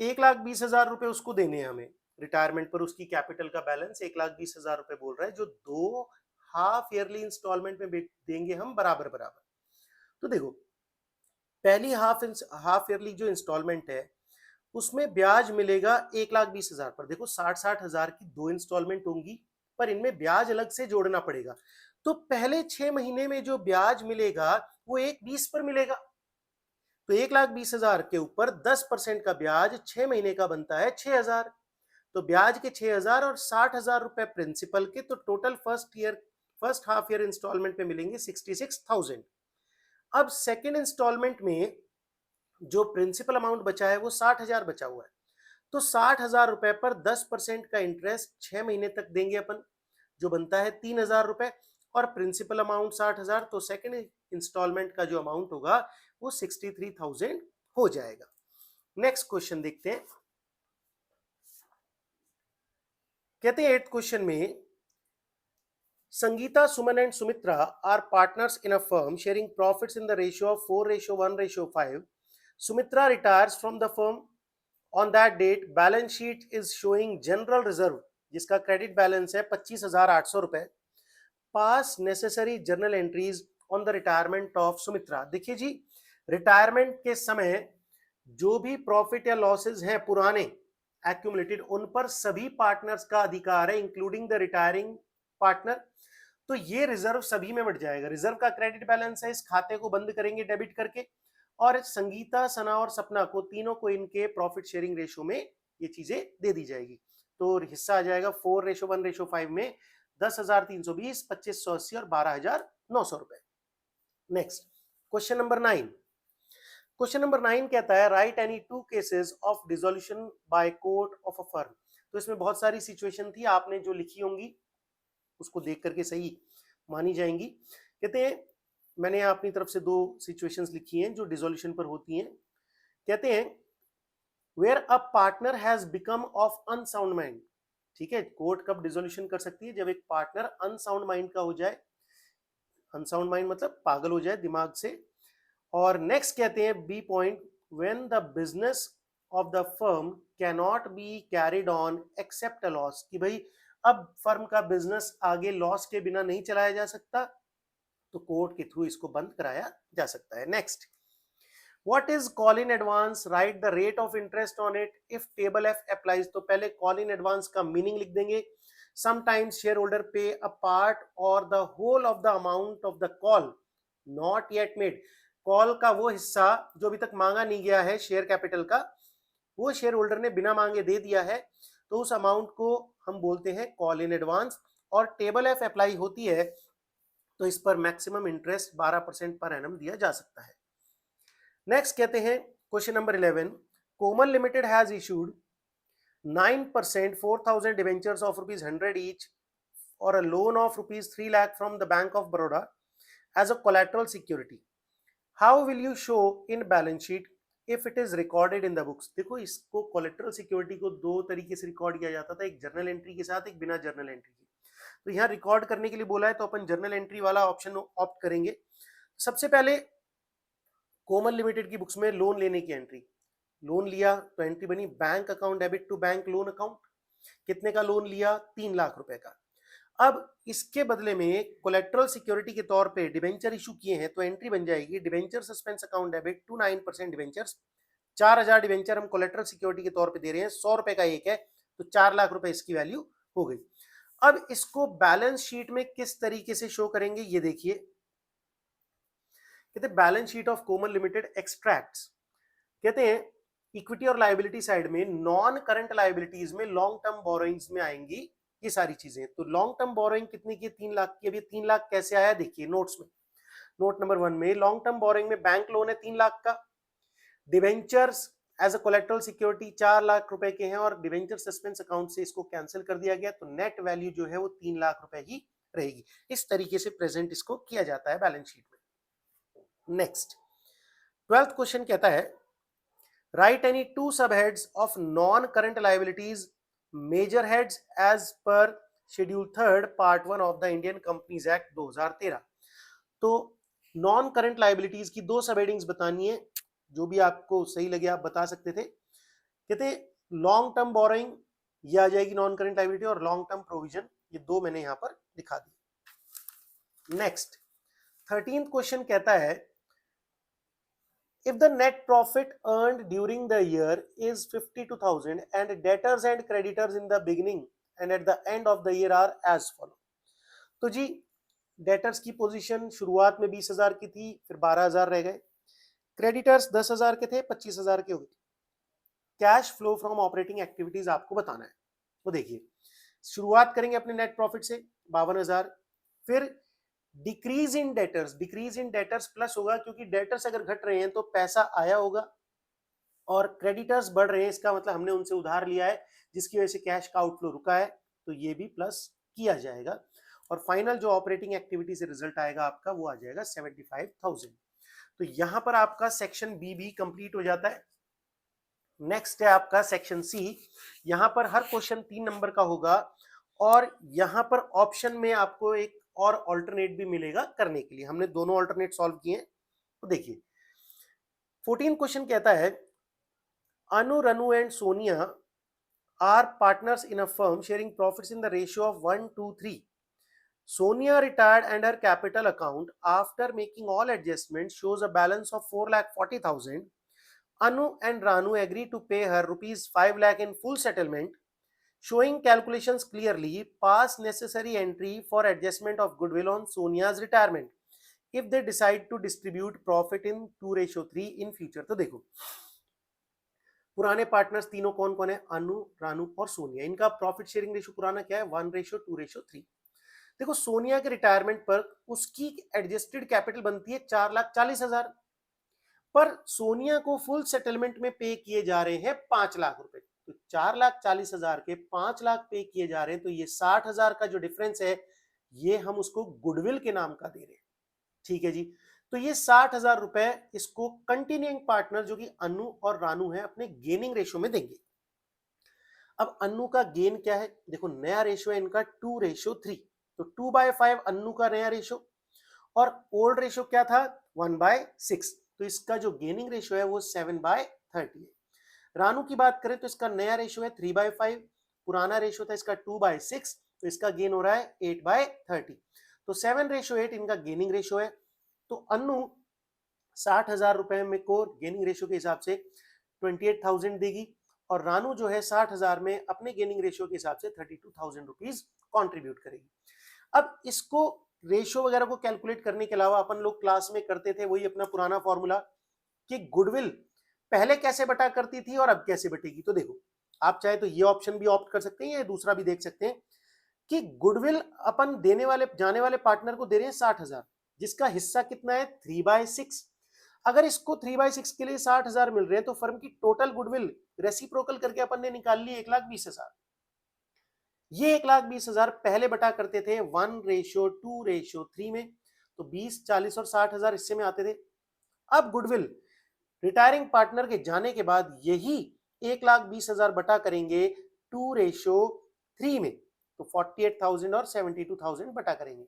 1,20,000 रुपए उसको देने हैं हमें रिटायरमेंट पर, उसकी कैपिटल का बैलेंस 1,20,000 रुपए बोल रहा है, जो 2 हाफ ईयरली इंस्टॉलमेंट में देंगे हम बराबर बराबर। तो देखो पहली हाफ ईयरली जो इंस्टॉलमेंट है उसमें ब्याज मिलेगा 1,20,000 पर। देखो 60,000 की 2 इंस्टॉलमेंट होंगी पर इनमें ब्याज अलग से जोड़ना पड़ेगा। तो पहले 6 महीने में जो ब्याज मिलेगा वो 1,20 पर मिलेगा। तो 1,20,000 के ऊपर 10% का ब्याज 6 महीने का बनता है 6,000। तो ब्याज के 6,000 और 60,000 रुपए प्रिंसिपल के, तो total first half year instalment में मिलेंगे 66,000। अब सेकेंड इंस्टॉलमेंट में जो प्रिंसिपल अमाउंट बचा है वो 60,000 बचा हुआ है। तो 60,000 रुपए पर 10% का इंटरेस्ट 6 महीने तक देंगे अपन, जो बनता है 3,000 रुपए और प्रिंसिपल अमाउंट 60,000। तो सेकेंड इंस्टॉलमेंट का जो अमाउंट होगा वो 63,000 हो जाएगा। नेक्स्ट क्वेश्चन देखते हैं। कहते हैं 8th क्वेश्चन में Sangeeta, Suman and Sumitra are partners in a firm sharing profits in the ratio of 4:1:5। Sumitra retires from the firm on that date balance sheet is showing general reserve जिसका क्रेडिट बैलेंस है 25,800 रुपए, pass necessary journal entries on the retirement of Sumitra. देखिए जी, रिटायरमेंट के समय जो भी प्रॉफिट या लॉसेज हैं पुराने एक्यूमुलेटेड, उन पर सभी पार्टनर्स का अधिकार है इंक्लूडिंग द रिटायरिंग पार्टनर। तो ये रिजर्व सभी में बढ़ जाएगा। रिजर्व का क्रेडिट बैलेंस है, इस खाते को बंद करेंगे डेबिट करके, और संगीता, सना और सपना को, तीनों को इनके प्रॉफिट शेयरिंग रेशो में ये चीजें दे दी जाएगी। तो हिस्सा आ जाएगा 4:1:5 में 10,320, 2,580 और 12,900 रुपए। Next question number 9। Question number 9 कहता है write any two cases of dissolution by court of a firm. तो इसमें बहुत सारी सिचुएशन थी, आपने जो लिखी होंगी उसको देख करके सही मानी जाएंगी। कहते हैं मैंने अपनी तरफ से 2 सिचुएशंस लिखी हैं जो डिसोल्यूशन पर होती हैं। कहते हैं where a partner has become of unsound mind. ठीक है, कोर्ट कब डिसोल्यूशन कर सकती है? जब एक पार्टनर अनसाउंड माइंड का हो जाए। अनसाउंड माइंड मतलब पागल हो जाए दिमाग से। और नेक्स्ट कहते हैं B point, when the business of the firm cannot be carried on except a loss, कि भाई अब फर्म का बिजनेस आगे लॉस के बिना नहीं चलाया जा सकता, तो कोर्ट के थ्रू इसको बंद कराया जा सकता है। Next, what is call in advance, write the rate of interest on it if table F applies. तो पहले कॉल इन एडवांस का मीनिंग लिख देंगे। Sometimes share holder pay a part or the whole of the amount of the call not yet made. Call का वो हिस्सा जो अभी तक मांगा नहीं गया है शेयर कैपिटल का, वो शेयर होल्डर ने बिना मांगे दे दिया है, तो उस अमाउंट को हम बोलते हैं कॉल इन एडवांस। और टेबल एफ अप्लाई होती है तो इस पर मैक्सिमम इंटरेस्ट 12% पर एनम दिया जा सकता है। नेक्स्ट कहते हैं question number 11, Komal limited has issued 9% 4,000 debentures of ₹100 each or a loan of ₹3 lakh from the Bank of Baroda as a collateral security. How will you show in balance sheet if it is recorded in the books? देखो, इसको कोलेट्रल सिक्योरिटी को 2 तरीके से रिकॉर्ड किया जाता था, एक जर्नल एंट्री के साथ, एक बिना जर्नल एंट्री के। तो यहाँ रिकॉर्ड करने के लिए बोला है तो अपन जर्नल एंट्री वाला ऑप्शन ऑप्ट करेंगे। सबसे पहले कोमल लिमिटेड की बुक्स में लोन लेने की एंट्री, लोन लिया तो एंट्री बनी bank account debit to bank loan account. कितने का लोन लिया? 3 लाख रुपए का। अब इसके बदले में कोलेट्रल सिक्योरिटी के तौर पे डिवेंचर इशू किए हैं, तो एंट्री बन जाएगी debenture suspense account debit to 9% debentures. 4,000 debenture हम कोलेट्रल सिक्योरिटी के तौर पे दे रहे हैं, 100 रुपए का एक है, तो 4 लाख रुपए इसकी वैल्यू हो गई। अब इसको बैलेंस शीट में किस तरीके से शो करेंगे ये देखिए। कहते हैं balance sheet of Komal limited extracts. कहते हैं इक्विटी और लायबिलिटी साइड में नॉन करंट लायबिलिटीज में लॉन्ग टर्म बोरोइंग्स में आएंगी ये सारी चीजें। तो लॉन्ग टर्म बोरोइंग कितनी की? 3 लाख की। अब ये 3 लाख कैसे आया देखिए नोट्स में। नोट नंबर 1 में लॉन्ग टर्म बोरोइंग में बैंक लोन है 3 लाख का, debentures as a collateral security 4 lakh रुपए के हैं, और डिवेंचर सस्पेंस अकाउंट से इसको कैंसिल कर दिया गया, तो नेट वैल्यू जो है वो 3 लाख रुपए ही रहेगी। इस तरीके से प्रेजेंट इसको किया जाता है बैलेंस शीट में। नेक्स्ट 12th क्वेश्चन कहता है write any two subheads of non-current liabilities major heads as per schedule 3rd part 1 of the Indian Companies Act 2013। तो नॉन करंट लाइबिलिटीज की 2 सब हेडिंग्स बतानी है, जो भी आपको सही लगे आप बता सकते थे। कहते लॉन्ग टर्म बोरोइंग ये आ जाएगी नॉन करंट लाइबिलिटी, और लॉन्ग टर्म प्रोविजन, ये 2 मैंने यहां पर दिखा दी। नेक्स्ट 13th क्वेश्चन कहता है if the net profit earned during the year is 52,000 and debtors and creditors in the beginning and at the end of the year are as follow। तो जी डेटर्स की पोजीशन शुरुआत में 20,000 की थी, फिर 12,000 रह गए, क्रेडिटर्स 10,000 के थे, 25,000 के हो गए। Cash flow from operating activities आपको बताना है। तो देखिए शुरुआत करेंगे अपने नेट प्रॉफिट से 52,000, फिर डिक्रीज इन डेटर्स प्लस होगा, क्योंकि डेटर्स अगर घट रहे हैं तो पैसा आया होगा, और क्रेडिटर्स बढ़ रहे हैं इसका मतलब हमने उनसे उधार लिया है जिसकी वजह से कैश का आउटफ्लो रुका है, तो ये भी प्लस किया जाएगा। और फाइनल जो ऑपरेटिंग एक्टिविटी से रिजल्ट आएगा आपका वो आ जाएगा 75,000। तो यहां पर आपका सेक्शन बी भी कंप्लीट हो जाता है। नेक्स्ट है आपका सेक्शन सी। यहां पर हर क्वेश्चन 3 नंबर का होगा, और यहां पर ऑप्शन में आपको एक और ऑल्टरनेट भी मिलेगा करने के लिए। हमने दोनों ऑल्टरनेट सॉल्व किए हैं, तो देखिए 14 क्वेश्चन कहता है Anu, Ranu and Sonia are partners in a firm sharing profits in the ratio of 1:3. Sonia retired and her capital account after making all adjustments shows a balance of 4,40,000. Anu and Ranu agree to pay her rupees 5 lakh in full settlement. Showing calculations clearly, pass necessary entry for adjustment of goodwill on Sonia's retirement if they decide to distribute profit in 2:3 in future. तो देखो पुराने पार्टनर्स तीनों कौन कौन है, अनु, रानू और सोनिया। इनका प्रॉफिट शेयरिंग रेशियो पुराना क्या है, 1:2:3। देखो सोनिया के रिटायरमेंट पर उसकी एडजस्टेड कैपिटल बनती है 4,40,000, पर सोनिया को फुल सेटलमेंट में पे किए जा रहे हैं 5 लाख रुपए। तो 4,40,000 के 5 लाख पे किए जा रहे हैं, तो ये 60,000 का जो डिफरेंस है ये हम उसको गुडविल के नाम का दे रहे हैं। ठीक है जी, तो ये 60,000 रुपए इसको कंटिन्यूइंग पार्टनर जो कि अनु और रानू है अपने गेनिंग रेशियो में देंगे। अब अनु का गेन क्या है, देखो नया रेशियो है इनका 2:3, तो 2/5 अनु का नया रेशियो, और ओल्ड रेशियो क्या था 1/6, तो इसका जो गेनिंग रेशियो है वो 7/30 है। रानू की बात करें तो इसका नया रेशियो है 3/5, पुराना रेशियो था इसका 2/6, तो इसका गेन हो रहा है 8/30, तो 7:8 इनका गेनिंग रेशियो है। तो अनु 60,000 रुपए में को गेनिंग रेशियो के हिसाब से 28,000 देगी, और रानू जो है 60,000 में अपने गेनिंग रेशियो के हिसाब से 32,000 रुपीज कॉन्ट्रीब्यूट करेगी। अब इसको रेशियो वगैरह को कैलकुलेट करने के अलावा अपन लोग क्लास में करते थे वही अपना पुराना फॉर्मूला कि गुडविल पहले कैसे बटा करती थी और अब कैसे बटेगी। तो देखो आप चाहे तो ये ऑप्शन भी ऑप्ट कर सकते हैं या दूसरा भी देख सकते हैं कि गुडविल अपन देने वाले जाने वाले पार्टनर को दे रहे हैं 60,000, जिसका हिस्सा कितना है 3/6। अगर इसको 3/6 के लिए 60,000 मिल रहे हैं तो फर्म की टोटल गुडविल रेसिप्रोकल करके अपन ने निकाल ली 1,20,000। ये 1,20,000 पहले बटा करते थे 1:2:3 में, तो 20, 40 और 60,000 हिस्से में आते थे। अब गुडविल रिटायरिंग पार्टनर के जाने के बाद यही 1,20,000 बटा करेंगे 2:3 में, तो 48,000 और 72,000 बटा करेंगे।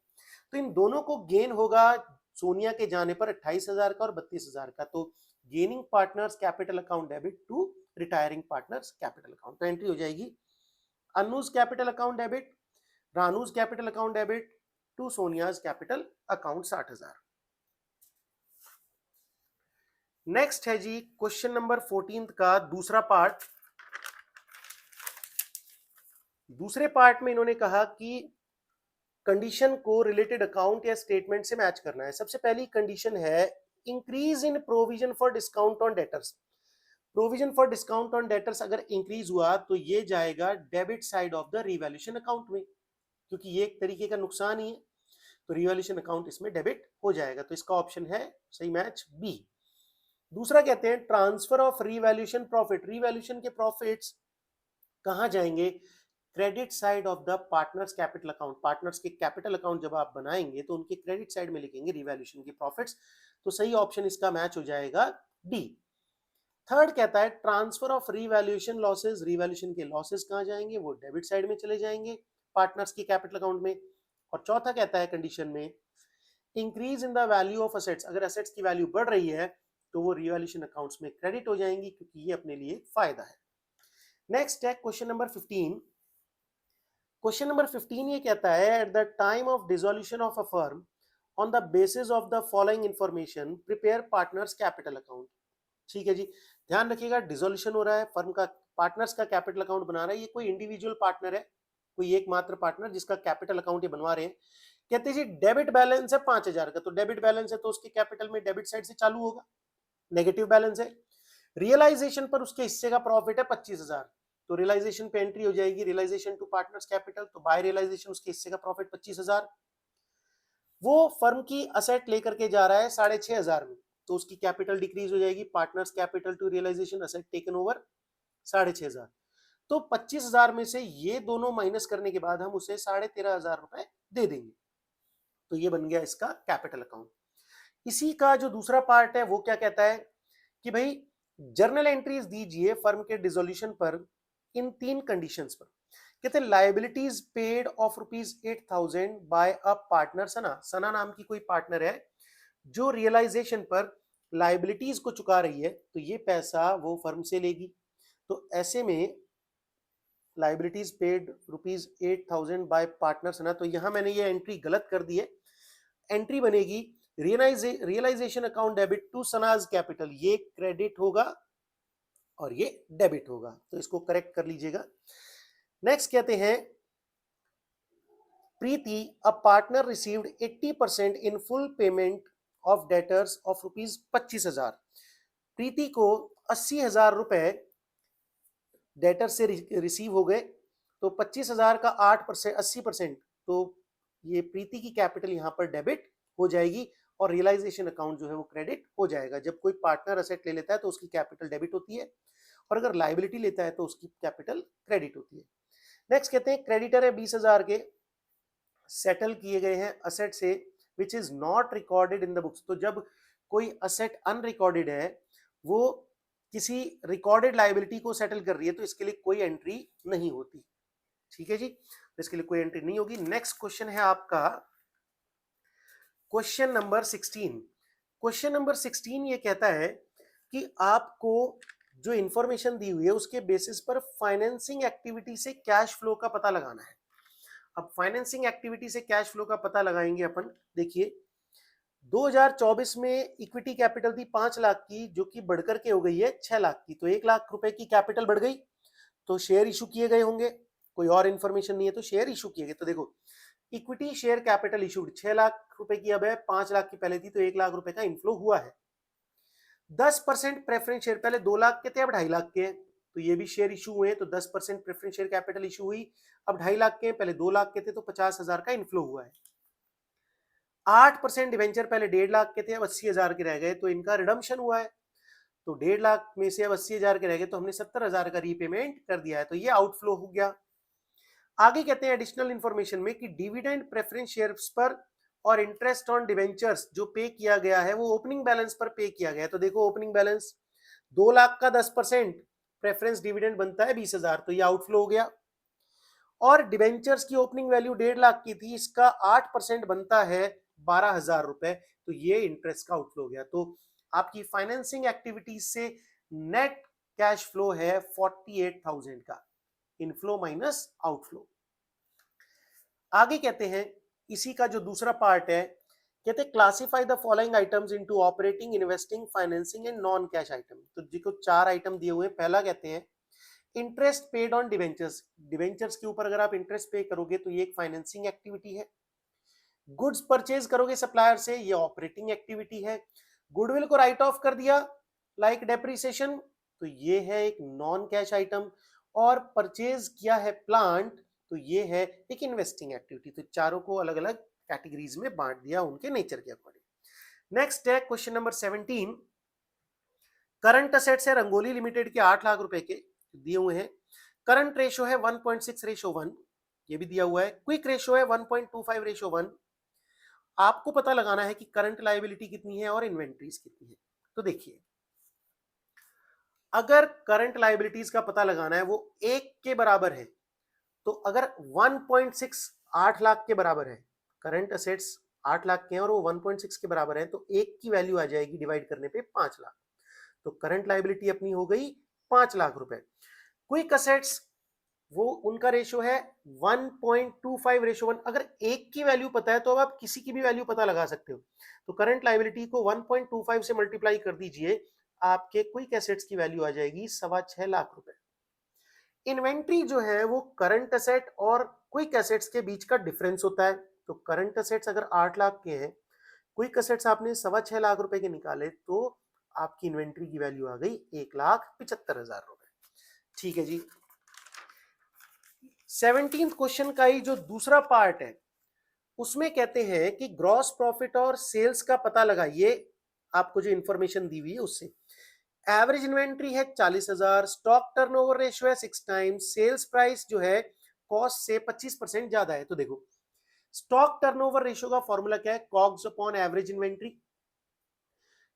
तो इन दोनों को गेन होगा सोनिया के जाने पर 28,000 का और 32,000 का। तो gaining partners capital account debit to retiring partners capital account, तो एंट्री हो जाएगी Anuj capital account debit, Ranu's capital account debit to Sonia's capital account 60,000। Next है जी क्वेश्चन नंबर 14 का दूसरा पार्ट। दूसरे पार्ट में इन्होंने कहा कि कंडीशन को रिलेटेड अकाउंट या स्टेटमेंट से मैच करना है। सबसे पहली कंडीशन है increase in provision for discount on debtors. Provision for discount on debtors अगर इंक्रीज हुआ तो ये जाएगा debit side of the revaluation account में, क्योंकि ये एक तरीके का नुकसान ही है, तो रिवैल्यूएशन अकाउंट इसमें डेबिट हो जाएगा। तो इसका ऑप्शन है सही मैच बी। दूसरा कहते हैं transfer of revaluation profit. Revaluation के प्रॉफिट्स कहां जाएंगे, credit side of the partners capital account. Partners के कैपिटल अकाउंट जब आप बनाएंगे तो उनके क्रेडिट साइड में लिखेंगे रिवैल्यूएशन के प्रॉफिट्स, तो सही ऑप्शन इसका मैच हो जाएगा डी। थर्ड कहता है transfer of revaluation losses. Revaluation के लॉसेस कहां जाएंगे, वो डेबिट साइड में चले जाएंगे पार्टनर्स की कैपिटल अकाउंट में। और चौथा कहता है कंडीशन में increase in the value of assets. अगर असेट्स की वैल्यू बढ़ रही है तो वो रिवैल्यूएशन अकाउंट्स में क्रेडिट हो जाएंगी, क्योंकि ये अपने लिए फायदा है। नेक्स्ट है क्वेश्चन नंबर 15। क्वेश्चन नंबर 15 ये कहता है at the time of dissolution of a firm on the basis of the following information prepare partners capital account. ठीक है जी, ध्यान रखिएगा डिसोल्यूशन हो रहा है, फर्म का पार्टनर्स का कैपिटल अकाउंट बना रहा है, ये कोई इंडिविजुअल पार्टनर है, कोई एकमात्र पार्टनर जिसका कैपिटल अकाउंट ये बनवा रहे हैं। कहते हैं जी डेबिट बैलेंस है 5,000 का, तो डेबिट बैलेंस है तो उसके कैपिटल में डेबिट साइड से चालू होगा, नेगेटिव बैलेंस है। रियलाइजेशन पर उसके हिस्से का प्रॉफिट है 25,000, तो रियलाइजेशन पे एंट्री हो जाएगी रियलाइजेशन टू पार्टनर्स कैपिटल, तो बाय रियलाइजेशन उसके हिस्से का प्रॉफिट 25,000। वो फर्म की असेट लेकर के जा रहा है 6,500 में, तो उसकी कैपिटल डिक्रीज हो जाएगी partners capital to realisation asset taken over 6,500, तो 25,000 में से ये दोनों माइनस करने के बाद हम उसे 13,500 रुपए दे देंगे, तो ये बन गया इसका कैपिटल अकाउंट। इसी का जो दूसरा पार्ट है वो क्या कहता है कि भाई जर्नल एंट्रीज दीजिए फर्म के डिसोल्यूशन पर इन 3 कंडीशंस पर। कहते हैं liabilities paid off ₹8,000 by a partner Sana. Sana नाम की कोई पार्टनर है जो रियलाइजेशन पर लायबिलिटीज को चुका रही है, तो ये पैसा वो फर्म से लेगी। तो ऐसे में लाइबिलिटीज पेड ₹8,000 बाय पार्टनर्स है ना, तो यहां मैंने ये एंट्री गलत कर दी है। एंट्री बनेगी realisation account debit to Sana's capital, ये क्रेडिट होगा और ये डेबिट होगा, तो इसको करेक्ट कर लीजिएगा। नेक्स्ट कहते हैं Preeti a partner received 80% in full payment of debtors of ₹25,000। Preeti को 80,000 रुपए डेटर से रिसीव हो गए, तो 25,000 का 8% 80%, तो ये प्रीति की कैपिटल यहां पर डेबिट हो जाएगी और रियलाइजेशन अकाउंट जो है वो क्रेडिट हो जाएगा। जब कोई पार्टनर असेट ले लेता है तो उसकी कैपिटल डेबिट होती है और अगर लाइबिलिटी लेता है तो उसकी कैपिटल क्रेडिट होती है। नेक्स्ट कहते हैं क्रेडिटर है 20,000 के, सेटल किए गए हैं असेट से which is not recorded in the books. तो जब कोई असेट अनरिकॉर्डेड है, वो किसी रिकॉर्डेड लाइबिलिटी को सेटल कर रही है, तो इसके लिए कोई एंट्री नहीं होती। ठीक है जी, तो इसके लिए कोई एंट्री नहीं होगी। नेक्स्ट क्वेश्चन है आपका क्वेश्चन नंबर 16। क्वेश्चन नंबर 16 ये कहता है कि आपको जो इंफॉर्मेशन दी हुई है उसके बेसिस पर फाइनेंसिंग एक्टिविटी से कैश फ्लो का पता लगाना है। अब फाइनेंसिंग एक्टिविटी से कैश फ्लो का पता लगाएंगे अपन। देखिए 2024 में इक्विटी कैपिटल थी 5 लाख की, जो कि बढ़कर के हो गई है 6 लाख की, तो 1 लाख रुपए की कैपिटल बढ़ गई, तो शेयर इशू किए गए होंगे। कोई और इन्फॉर्मेशन नहीं है तो शेयर इशू किए गए। तो देखो equity share capital issued 6 lakh रुपए की अब है, 5 लाख की पहले थी, तो 1 लाख रुपए का इनफ्लो हुआ है। 10% प्रेफरेंस शेयर, पहले 2 लाख के थे अब 2.5 लाख के हैं, तो ये भी शेयर इशू हुए, तो 10% प्रेफरेंस शेयर कैपिटल इशू हुई, अब 2.5 लाख के हैं, पहले 2 लाख के थे, तो 50,000 का इनफ्लो हुआ है। 8% डिवेंचर पहले 1.5 लाख के थे, अब 80,000 के रह गए, तो इनका रिडम्पशन हुआ है, तो 1.5 लाख में से अब 80,000 के रह गए, तो हमने 70,000 का रीपेमेंट कर दिया है, तो ये आउटफ्लो हो गया। आगे कहते हैं एडिशनल इंफॉर्मेशन में कि डिविडेंड प्रेफरेंस शेयर्स पर और इंटरेस्ट ऑन डिवेंचर्स जो पे किया गया है वो ओपनिंग बैलेंस पर पे किया गया है। तो देखो ओपनिंग बैलेंस 2 लाख का 10% प्रेफरेंस डिविडेंड बनता है 20,000, तो ये आउटफ्लो हो गया। और डिवेंचर्स की ओपनिंग वैल्यू 1.5 लाख की थी, इसका 8% बनता है 12,000 रुपए, तो ये इंटरेस्ट का आउटफ्लो हो गया। तो आपकी फाइनेंसिंग एक्टिविटीज से नेट कैश फ्लो है 48,000 का, इनफ्लो माइनस आउटफ्लो। आगे कहते हैं इसी का जो दूसरा पार्ट है, कहते हैं classify the following items into operating, investing, financing and non cash item. तो जिसको 4 आइटम दिए हुए हैं। पहला कहते हैं interest paid on debentures, debentures के ऊपर अगर आप इंटरेस्ट पे करोगे तो ये एक फाइनेंसिंग एक्टिविटी है। गुड्स परचेज करोगे सप्लायर से, ये ऑपरेटिंग एक्टिविटी है। गुडविल को राइट ऑफ कर दिया लाइक डेप्रिसिएशन, तो ये है एक नॉन कैश आइटम। और परचेज किया है प्लांट, तो ये है एक इन्वेस्टिंग एक्टिविटी। तो चारों को अलग अलग कैटेगरीज में बांट दिया उनके नेचर के अकॉर्डिंग। नेक्स्ट है क्वेश्चन नंबर 17। करंट असेट्स है रंगोली लिमिटेड के 8 लाख रुपए के दिए हुए हैं। करंट रेशो है 1.6:1, ये भी दिया हुआ है। क्विक रेशो है 1.25:1। आपको पता लगाना है कि करंट लायबिलिटी कितनी है और इन्वेंट्रीज कितनी है। तो देखिए अगर करंट लायबिलिटीज का पता लगाना है वो 1 के बराबर है, तो अगर 1.68 लाख के बराबर है, करंट असेट्स 8 लाख के हैं और वो 1.6 के बराबर है, तो 1 की वैल्यू आ जाएगी डिवाइड करने पे 5 लाख, तो करंट लायबिलिटी अपनी हो गई 5 लाख रुपए। क्विक असेट्स वो उनका रेशो है 1.25:1। अगर 1 की वैल्यू पता है तो अब आप किसी की भी वैल्यू पता लगा सकते हो, तो करंट लायबिलिटी को 1.25 से मल्टीप्लाई कर दीजिए, आपके क्विक एसेट्स की वैल्यू आ जाएगी 6.25 लाख रुपए। इन्वेंट्री जो है वो करंट एसेट और क्विक एसेट्स के बीच का डिफरेंस होता है। तो करंट एसेट्स अगर 8 लाख के हैं, क्विक एसेट्स आपने 6.25 लाख रुपए के निकाले, तो आपकी इन्वेंट्री की वैल्यू आ गई 1,75,000 रुपए। ठीक है जी। 17th क्वेश्चन का ही जो दूसरा पार्ट है उसमें कहते हैं कि ग्रॉस प्रॉफिट और सेल्स का पता लगाइए, आपको जो इंफॉर्मेशन दी हुई है उससे। एवरेज इन्वेंट्री है 40,000, स्टॉक टर्नओवर रेशियो है 6 टाइम्स, सेल्स प्राइस जो है कॉस्ट से 25% ज्यादा है। तो देखो स्टॉक टर्नओवर रेशियो का फॉर्मूला क्या है, COGS upon average inventory.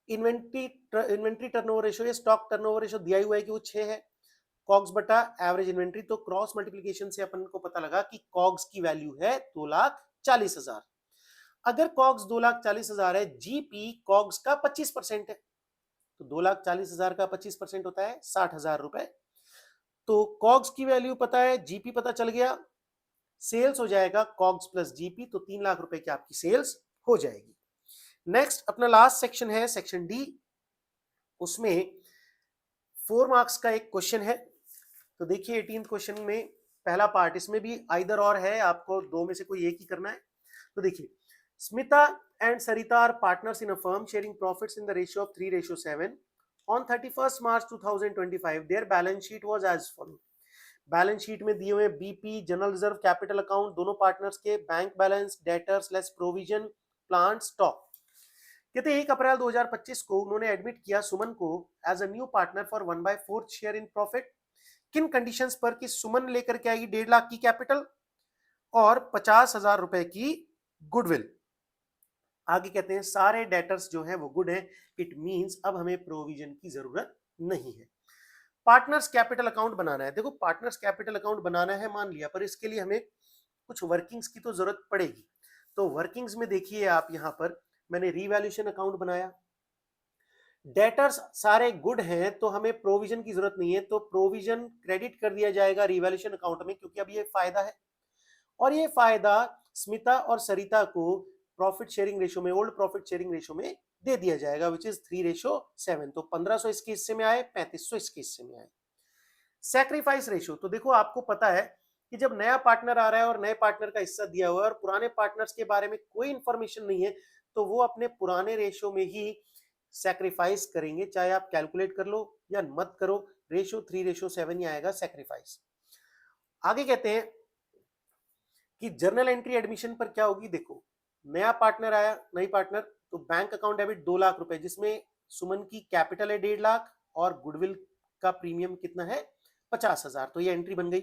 Inventory turnover ratio या स्टॉक टर्नओवर रेशियो दिया हुआ है कि वो 6 है, कॉग्स बटा एवरेज इन्वेंट्री, तो क्रॉस मल्टीप्लिकेशन से अपन को पता लगा कि कॉग्स की वैल्यू है 2,40,000। अगर कॉग्स 2,40,000 है, जीपी कॉग्स का 25% है, तो 2,40,000 का 25% होता है 60,000 रुपए। तो कॉग्स की वैल्यू पता है, जीपी पता चल गया, सेल्स हो जाएगा कॉग्स प्लस जीपी, तो 3 लाख रुपए की आपकी सेल्स हो जाएगी। नेक्स्ट अपना लास्ट सेक्शन है सेक्शन डी, उसमें 4 मार्क्स का एक क्वेश्चन है। तो देखिए 18th क्वेश्चन में पहला पार्ट, इसमें भी आइदर और है, आपको दो में से कोई एक ही करना है। तो देखिए, Smita and Sarita are partners in a firm sharing profits in the ratio of 3:7 on 31st March 2025 their balance sheet was as follow. Balance sheet में दिए हुए BP, general reserve, capital account दोनों पार्टनर्स के, bank balance, debtors less provision, plant, stock. कहते 1 अप्रैल 2025 को उन्होंने एडमिट किया सुमन को as a new partner for 1/4 share in profit. किन कंडीशंस पर? कि सुमन लेकर के आएगी 1.5 लाख की कैपिटल और 50,000 रुपए की गुडविल। आगे कहते हैं सारे डेटर्स जो हैं वो गुड हैं, इट मींस अब हमें प्रोविजन की जरूरत नहीं है। पार्टनर्स कैपिटल अकाउंट बनाना है। देखो पार्टनर्स कैपिटल अकाउंट बनाना है मान लिया, पर इसके लिए हमें कुछ वर्किंग्स की तो जरूरत पड़ेगी। तो वर्किंग्स में देखिए आप यहां पर मैंने रीवैल्यूएशन अकाउंट बनाया, डेटर्स सारे गुड हैं तो हमें प्रोविजन की जरूरत नहीं है, तो प्रोविजन क्रेडिट कर दिया जाएगा रीवैल्यूएशन अकाउंट में, क्योंकि अब ये फायदा है और ये फायदा स्मिता और सरिता को प्रॉफिट शेयरिंग रेशो में, ओल्ड प्रॉफिट शेयरिंग रेशो में दे दिया जाएगा, विच इज 3:7। तो 1500 इसके हिस्से में आए, 3500 इसके हिस्से में आए। सैक्रिफाइस रेशो, तो देखो आपको पता है कि जब नया पार्टनर आ रहा है और नए पार्टनर का हिस्सा दिया हुआ है और पुराने पार्टनर्स के बारे में कोई इंफॉर्मेशन नहीं है, तो वो अपने पुराने रेशो में ही सैक्रिफाइस करेंगे, चाहे आप कैलकुलेट कर लो या मत करो, रेशो 3:7 ही आएगा सैक्रिफाइस। आगे कहते हैं कि जर्नल एंट्री एडमिशन पर क्या होगी। देखो नया पार्टनर आया, नई पार्टनर, तो बैंक अकाउंट डेबिट 2 लाख रुपए, जिसमें सुमन की कैपिटल है 1.5 लाख और गुडविल का प्रीमियम कितना है 50,000, तो ये एंट्री बन गई।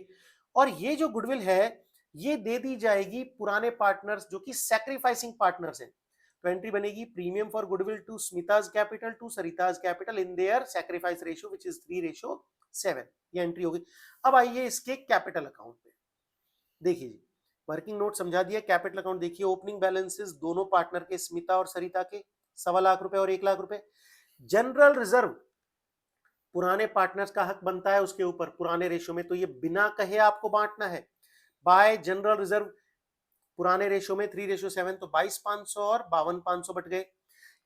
और ये जो गुडविल है ये दे दी जाएगी पुराने पार्टनर्स जो कि सैक्रिफाइसिंग पार्टनर्स हैं, तो एंट्री बनेगी premium for goodwill to Smita's capital to Sarita's capital in their sacrifice ratio which is 3:7, ये एंट्री होगी। अब आइए इसके कैपिटल अकाउंट पे, देखिए जी वर्किंग नोट समझा दिया। कैपिटल अकाउंट देखिए, ओपनिंग बैलेंसेस दोनों पार्टनर के, स्मिता और सरिता के 1.25 लाख रुपए और 1 लाख रुपए। जनरल रिजर्व पुराने पार्टनर्स का हक बनता है उसके ऊपर पुराने रेशो में, तो ये बिना कहे आपको बांटना है। बाय जनरल रिजर्व पुराने रेशो में 3:7, तो 22,500 और 52,500 बट गए।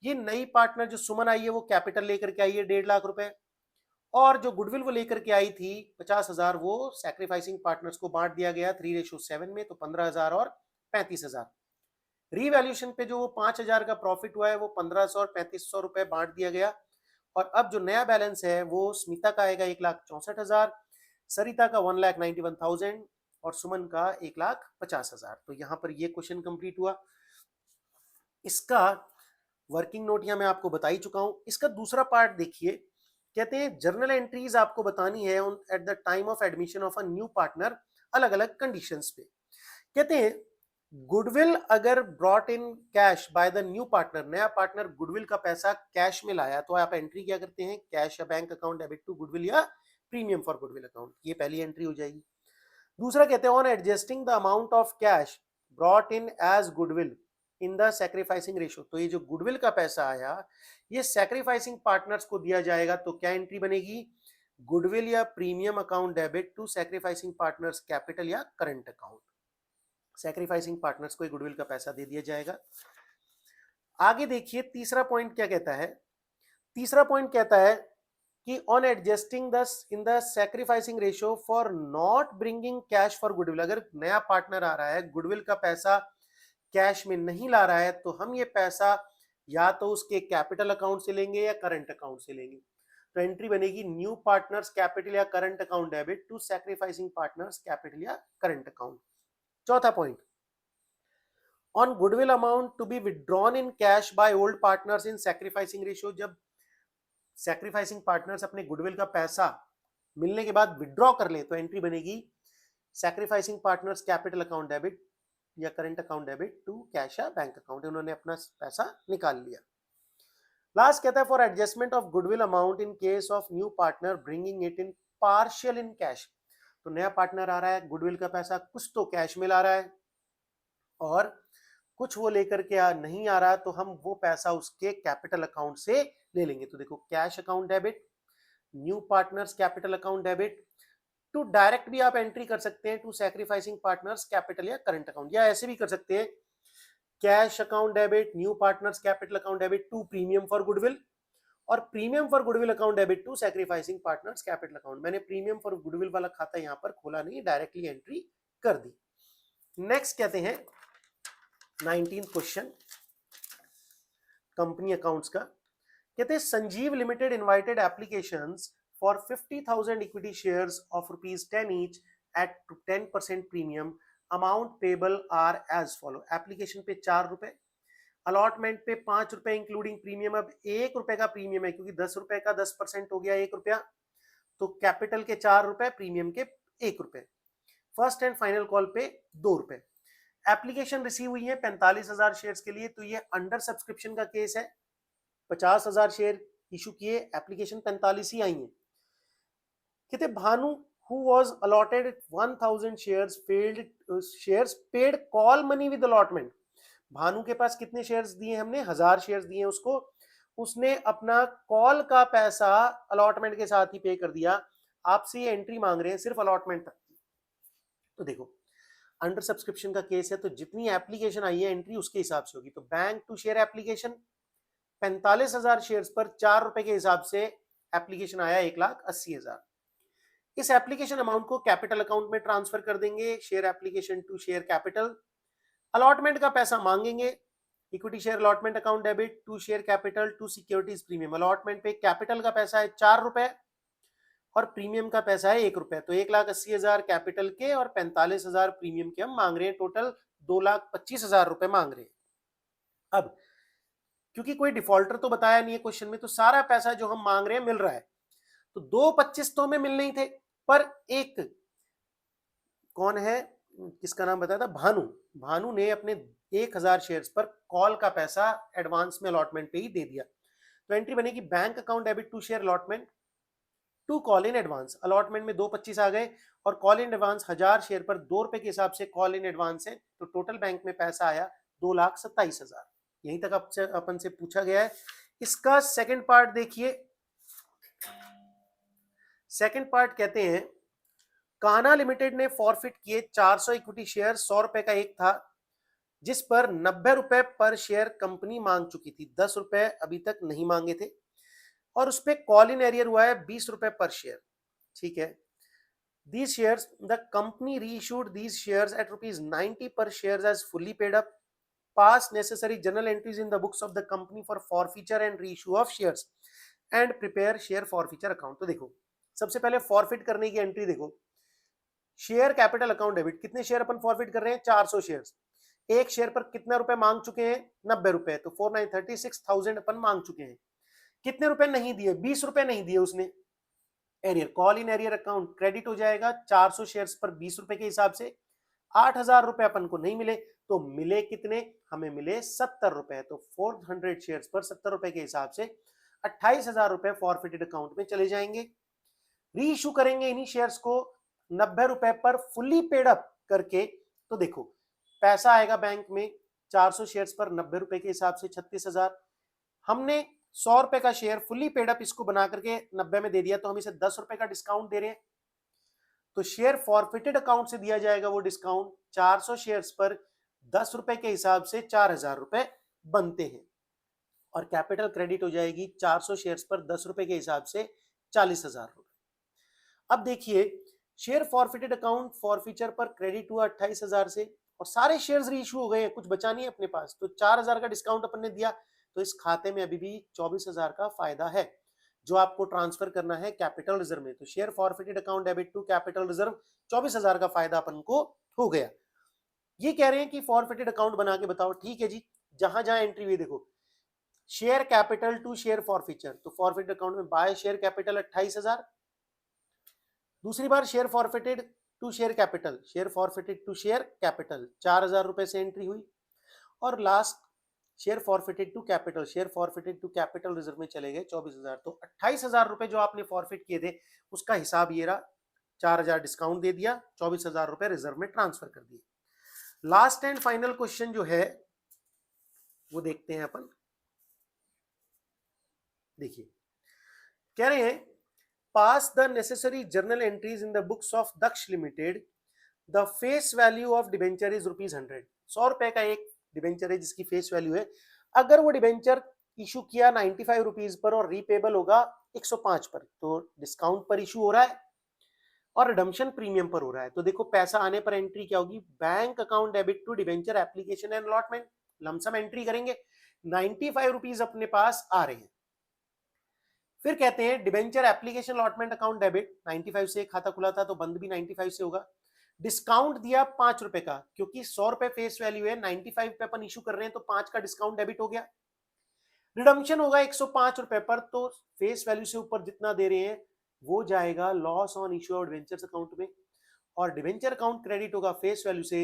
ये नई पार्टनर जो सुमन आई है वो कैपिटल लेकर के आई है 1.5 लाख रुपए, और जो गुडविल वो लेकर के आई थी 50,000, वो सैक्रिफाइसिंग पार्टनर्स को बांट दिया गया 3:7 में, तो 15,000 और 35,000। रीवैल्यूएशन पे जो वो 5,000 का प्रॉफिट हुआ है वो 1,500 और 3,500 रुपए बांट दिया गया। और अब जो नया बैलेंस है वो स्मिता का आएगा 1,64,000, सरिता का 1,91,000 और सुमन का 1,50,000। तो यहां पर ये क्वेश्चन कंप्लीट हुआ। इसका वर्किंग नोट यहां मैं आपको बता ही चुका हूं। इसका दूसरा पार्ट देखिए, कहते हैं जर्नल एंट्रीज आपको बतानी है at the time of admission of a new partner, अलग अलग कंडीशंस पे। कहते हैं गुडविल अगर brought in cash by the new partner, नया पार्टनर गुडविल का पैसा कैश में लाया, तो आप एंट्री क्या करते हैं, कैश या bank account debit to goodwill या प्रीमियम फॉर गुडविल अकाउंट, ये पहली एंट्री हो जाएगी। दूसरा कहते हैं on adjusting the amount of cash brought in as goodwill in the sacrificing ratio, तो ये जो गुडविल का पैसा आया ये सैक्रिफाइसिंग पार्टनर्स को दिया जाएगा, तो क्या एंट्री बनेगी, गुडविल या premium account debit to sacrificing partners capital या करंट अकाउंट। सैक्रिफाइसिंग पार्टनर्स को गुडविल का पैसा दे दिया जाएगा। आगे देखिए तीसरा पॉइंट क्या कहता है। तीसरा पॉइंट कहता है कि on adjusting the in the sacrificing ratio for not bringing cash for goodwill, अगर नया पार्टनर आ रहा है गुडविल का पैसा कैश में नहीं ला रहा है, तो हम ये पैसा या तो उसके कैपिटल अकाउंट से लेंगे या करंट अकाउंट से लेंगे, तो एंट्री बनेगी न्यू पार्टनर्स कैपिटल या current account debit to sacrificing partners capital या करंट अकाउंट। चौथा point, on goodwill amount to be withdrawn in cash by old partners in sacrificing ratio, जब सैक्रिफाइसिंग पार्टनर्स अपने गुडविल का पैसा मिलने के बाद विड्रॉ कर ले, तो एंट्री बनेगी sacrificing partners capital account debit या current account debit to cash या बैंक अकाउंट, उन्होंने अपना पैसा निकाल लिया। लास्ट कहता है for adjustment of goodwill amount in case of new partner bringing it in partial in cash, तो नया पार्टनर आ रहा है गुडविल का पैसा कुछ तो कैश में ला रहा है और कुछ वो लेकर के नहीं आ रहा, तो हम वो पैसा उसके कैपिटल अकाउंट से ले लेंगे। तो देखो cash account debit, new partners capital account debit, to direct भी आप एंट्री कर सकते हैं टू सैक्रिफाइसिंग पार्टनर्स कैपिटल या करंट अकाउंट, या ऐसे भी कर सकते हैं cash account debit new partners capital account debit to premium for goodwill, और premium for goodwill account debit to sacrificing partners capital account. मैंने प्रीमियम फॉर गुडविल वाला खाता यहां पर खोला नहीं, डायरेक्टली एंट्री कर दी। नेक्स्ट कहते हैं 19th क्वेश्चन कंपनी अकाउंट्स का। कहते हैं Sanjeev limited invited applications for 50,000 equity shares of ₹10 each at 10% premium, amount payable are as follow. Application पे ₹4, अलॉटमेंट पे ₹5 इंक्लूडिंग प्रीमियम। अब ₹1 का प्रीमियम है क्योंकि ₹10 का 10% हो गया ₹1, तो कैपिटल के ₹4, प्रीमियम के ₹1। फर्स्ट एंड फाइनल कॉल पे ₹2। एप्लीकेशन रिसीव हुई है 45,000 शेयर्स के लिए, तो ये अंडर सब्सक्रिप्शन का केस है। 50,000 शेयर इशू किए, एप्लीकेशन 45 ही आई है। कहते Bhanu who was allotted 1,000 shares paid call money with allotment। Bhanu के पास कितने शेयर्स दिए हमने, 1000 शेयर्स दिए उसको, उसने अपना कॉल का पैसा अलॉटमेंट के साथ ही पे कर दिया। आपसे ये एंट्री मांग रहे हैं सिर्फ अलॉटमेंट तक। तो देखो अंडर सब्सक्रिप्शन का केस है, तो जितनी एप्लीकेशन आई है एंट्री उसके हिसाब से होगी। तो bank to share application 45,000 shares पर ₹4 के हिसाब से एप्लीकेशन आया 1,80,000। इस एप्लीकेशन अमाउंट को कैपिटल अकाउंट में ट्रांसफर कर देंगे, share application to share capital. Allotment का पैसा मांगेंगे, equity share allotment account debit to share capital to securities premium. Allotment पे कैपिटल का पैसा है ₹4 और प्रीमियम का पैसा है ₹1, तो 1,80,000 कैपिटल के और 45,000 प्रीमियम के हम मांग रहे हैं, टोटल ₹2,25,000 मांग रहे हैं। अब क्योंकि कोई डिफॉल्टर तो बताया नहीं है क्वेश्चन में, तो सारा पैसा जो हम मांग रहे हैं मिल रहा है। तो 2,25 तो हमें मिल नहीं थे, पर एक कौन है, किसका नाम बताया था, भानु ने अपने 1,000 शेयर्स पर कॉल का पैसा एडवांस में अलॉटमेंट पे ही दे दिया। तो एंट्री बनेगी bank account debit to share allotment to call in advance. Allotment में 2,25 आ गए और कॉल इन एडवांस 1000 शेयर पर ₹2 के हिसाब से कॉल इन एडवांस है, तो टोटल बैंक में पैसा आया 2,27,000। यहीं तक अपन से पूछा गया है। इसका सेकंड पार्ट देखिए। सेकंड पार्ट कहते हैं काना लिमिटेड ने फॉरफिट किए 400 इक्विटी शेयर, ₹100 का एक था, जिस पर ₹90 पर शेयर कंपनी मांग चुकी थी। ₹10 अभी तक नहीं मांगे थे और उस पर कॉल इन एरियर हुआ है ₹20 पर शेयर। ठीक है, these shares the company reissued these shares at ₹90 per shares as fully paid up, pass necessary journal entries in the books of the company for forfeiture and reissue of shares and prepare share forfeiture account। तो देखो सबसे पहले फॉरफिट करने की एंट्री देखो, शेयर कैपिटल अकाउंट डेबिट, कितने शेयर अपन फॉरफिट कर रहे हैं, 400 शेयर्स। एक शेयर पर कितना रुपए मांग चुके हैं, ₹90, तो 4,936,000 अपन मांग चुके हैं। कितने रुपए नहीं दिए, ₹20 नहीं दिए उसने। Arrear call in arrear account credit हो जाएगा 400 शेयर्स पर ₹20 के हिसाब से। ₹8,000 अपन को नहीं मिले, तो मिले कितने, हमें मिले ₹70। तो 400 शेयर्स पर ₹70 के हिसाब से ₹28,000 फॉरफिटेड अकाउंट में चले जाएंगे। री इशू करेंगे इन्हीं शेयर्स को ₹90 पर फुली पेड अप करके। तो देखो पैसा आएगा बैंक में 400 शेयर्स पर ₹90 के हिसाब से 36,000। हमने ₹100 का शेयर फुली पेड अप इसको बना करके 90 में दे दिया, तो हम इसे ₹10 का डिस्काउंट दे रहे हैं। तो शेयर फॉरफिटेड अकाउंट से दिया जाएगा वो डिस्काउंट, 400 शेयर्स पर ₹10 के हिसाब से ₹4,000 बनते हैं और कैपिटल क्रेडिट हो जाएगी 400 शेयर्स पर ₹10 के हिसाब से ₹40,000। अब देखिए शेयर फॉरफिटेड अकाउंट फॉरफीचर पर क्रेडिट हुआ 28,000 से और सारे शेयर्स रीइश्यू हो गए हैं, कुछ बचा नहीं है अपने पास, तो 4,000 का डिस्काउंट अपन ने दिया, तो इस खाते में अभी भी 24,000 का फायदा है जो आपको ट्रांसफर करना है कैपिटल रिजर्व में। तो share forfeited account debit to capital reserve 24,000 का फायदा अपन को हो गया। ये कह रहे हैं कि फॉरफिटेड अकाउंट बना के बताओ, ठीक है जी। जहां जहां एंट्री हुई देखो, share capital to share forfeiture, तो फॉरफिटेड अकाउंट में बाय शेयर कैपिटल 28,000। दूसरी बार share forfeited to share capital, share forfeited to share capital ₹4,000 से एंट्री हुई। और last share forfeited to capital, share forfeited to capital reserve में चले गए 24,000। तो ₹28,000 जो आपने फॉरफिट किए थे उसका हिसाब ये रहा, 4,000 डिस्काउंट दे दिया, ₹24,000 रिजर्व में ट्रांसफर कर दिए। लास्ट एंड फाइनल क्वेश्चन जो है वो देखते हैं अपन। देखिए कह रहे हैं pass the necessary journal entries in the books of Daksh limited, the face value of debenture is ₹100। 100 का एक डिबेंचर है जिसकी फेस वैल्यू है। अगर वो डिबेंचर इशू किया 95 रुपीज पर और रीपेबल होगा 105 पर, तो डिस्काउंट पर इशू हो रहा है और रिडम्पशन प्रीमियम पर हो रहा है। तो देखो पैसा आने पर एंट्री क्या होगी, bank account debit to debenture application and allotment, lump sum entry करेंगे। 95 रुपीज अपने पास आ रहे हैं। फिर कहते हैं debenture application allotment account debit, 95 से खाता खुला था तो बंद भी 95 से होगा। डिस्काउंट दिया 5 रुपए का, क्योंकि 100 रुपए फेस वैल्यू है, 95 पे अपन इशू कर रहे हैं तो 5 का डिस्काउंट डेबिट हो गया। रिडम्पशन होगा 105 रुपए पर, तो फेस वैल्यू से ऊपर जितना दे रहे हैं वो जाएगा loss on issue of debentures account में, और डिबेंचर अकाउंट क्रेडिट होगा फेस वैल्यू से,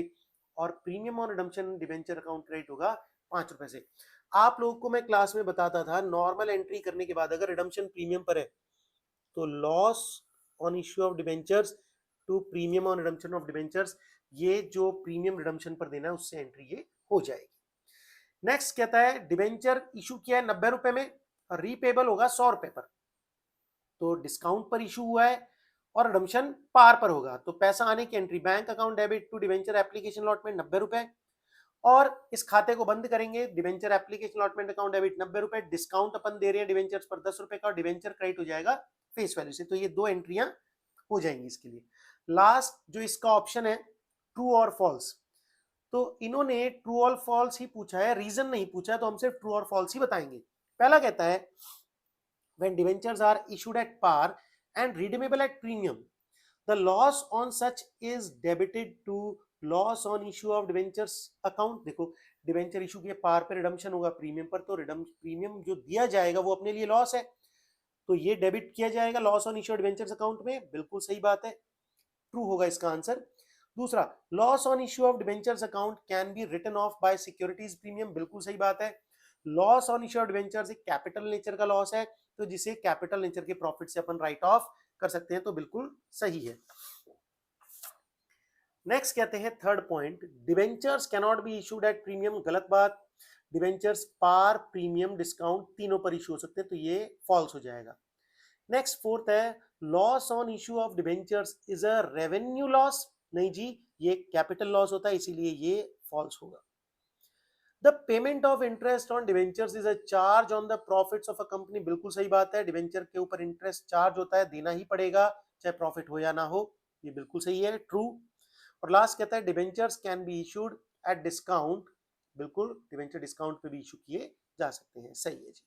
और premium on redemption debenture account credit होगा 5 रुपए से। आप लोगों को मैं क्लास में बताता था नॉर्मल एंट्री करने के बाद अगर रिडम्पशन प्रीमियम पर है तो loss on issue of debentures to premium on redemption of debentures, ये जो प्रीमियम रिडम्पशन पर देना है उससे एंट्री ये हो जाएगी। नेक्स्ट कहता है डिबेंचर इशू किया है 90 रुपए में और रीपेबल होगा 100 रुपए पर, तो डिस्काउंट पर इशू हुआ है और रिडम्पशन पार पर होगा, तो पैसा आने की entry bank account debit to debenture application allotment 90 रुपए, और इस खाते को बंद करेंगे। Debenture application allotment account debit 90 रुपए, डिस्काउंट अपन दे रहे हैं डिबेंचर्स पर 10 रुपए का, और डिबेंचर क्रेडिट हो जाएगा फेस वैल्यू से। तो ये दो एंट्रियां हो जाएंगी इसके लिए। लास्ट जो इसका ऑप्शन है ट्रू और फॉल्स, तो इन्होंने ट्रू और फॉल्स ही पूछा है, रीजन नहीं पूछा है, तो हम सिर्फ ट्रू और फॉल्स ही बताएंगे। पहला कहता है when debentures are issued at par and redeemable at premium, the loss on such is debited to loss on issue of debentures account। देखो डिबेंचर इशू के पार पे रिडम्पशन होगा प्रीमियम पर, तो प्रीमियम जो दिया जाएगा वो अपने लिए लॉस है, तो ये डेबिट किया जाएगा loss on issue debentures account में। बिल्कुल सही बात है, ट्रू होगा इसका आंसर। दूसरा, loss on issue of debentures account can be written off by securities premium, बिल्कुल सही बात है। Loss on issue of debentures एक कैपिटल नेचर का लॉस है, तो जिसे कैपिटल नेचर के प्रॉफिट से अपन राइट ऑफ कर सकते हैं, तो बिल्कुल सही है। नेक्स्ट कहते हैं third point, debentures cannot be issued at premium, गलत बात। डिबेंचर्स पार प्रीमियम डिस्काउंट तीनों पर इशू हो सकते हैं, तो ये फॉल्स हो जाएगा। नेक्स्ट फोर्थ है loss on issue of debentures is a revenue loss, नहीं जी ये कैपिटल लॉस होता है, इसीलिए ये फॉल्स होगा। The payment of interest on debentures is a charge on the profits of a company, बिल्कुल सही बात है, डिवेंचर के ऊपर इंटरेस्ट चार्ज होता है, देना ही पड़ेगा चाहे प्रॉफिट हो या ना हो, ये बिल्कुल सही है, ट्रू। और लास्ट कहता है debentures can be issued at discount, बिल्कुल डिवेंचर डिस्काउंट पे भी इशू किए जा सकते हैं, सही है जी।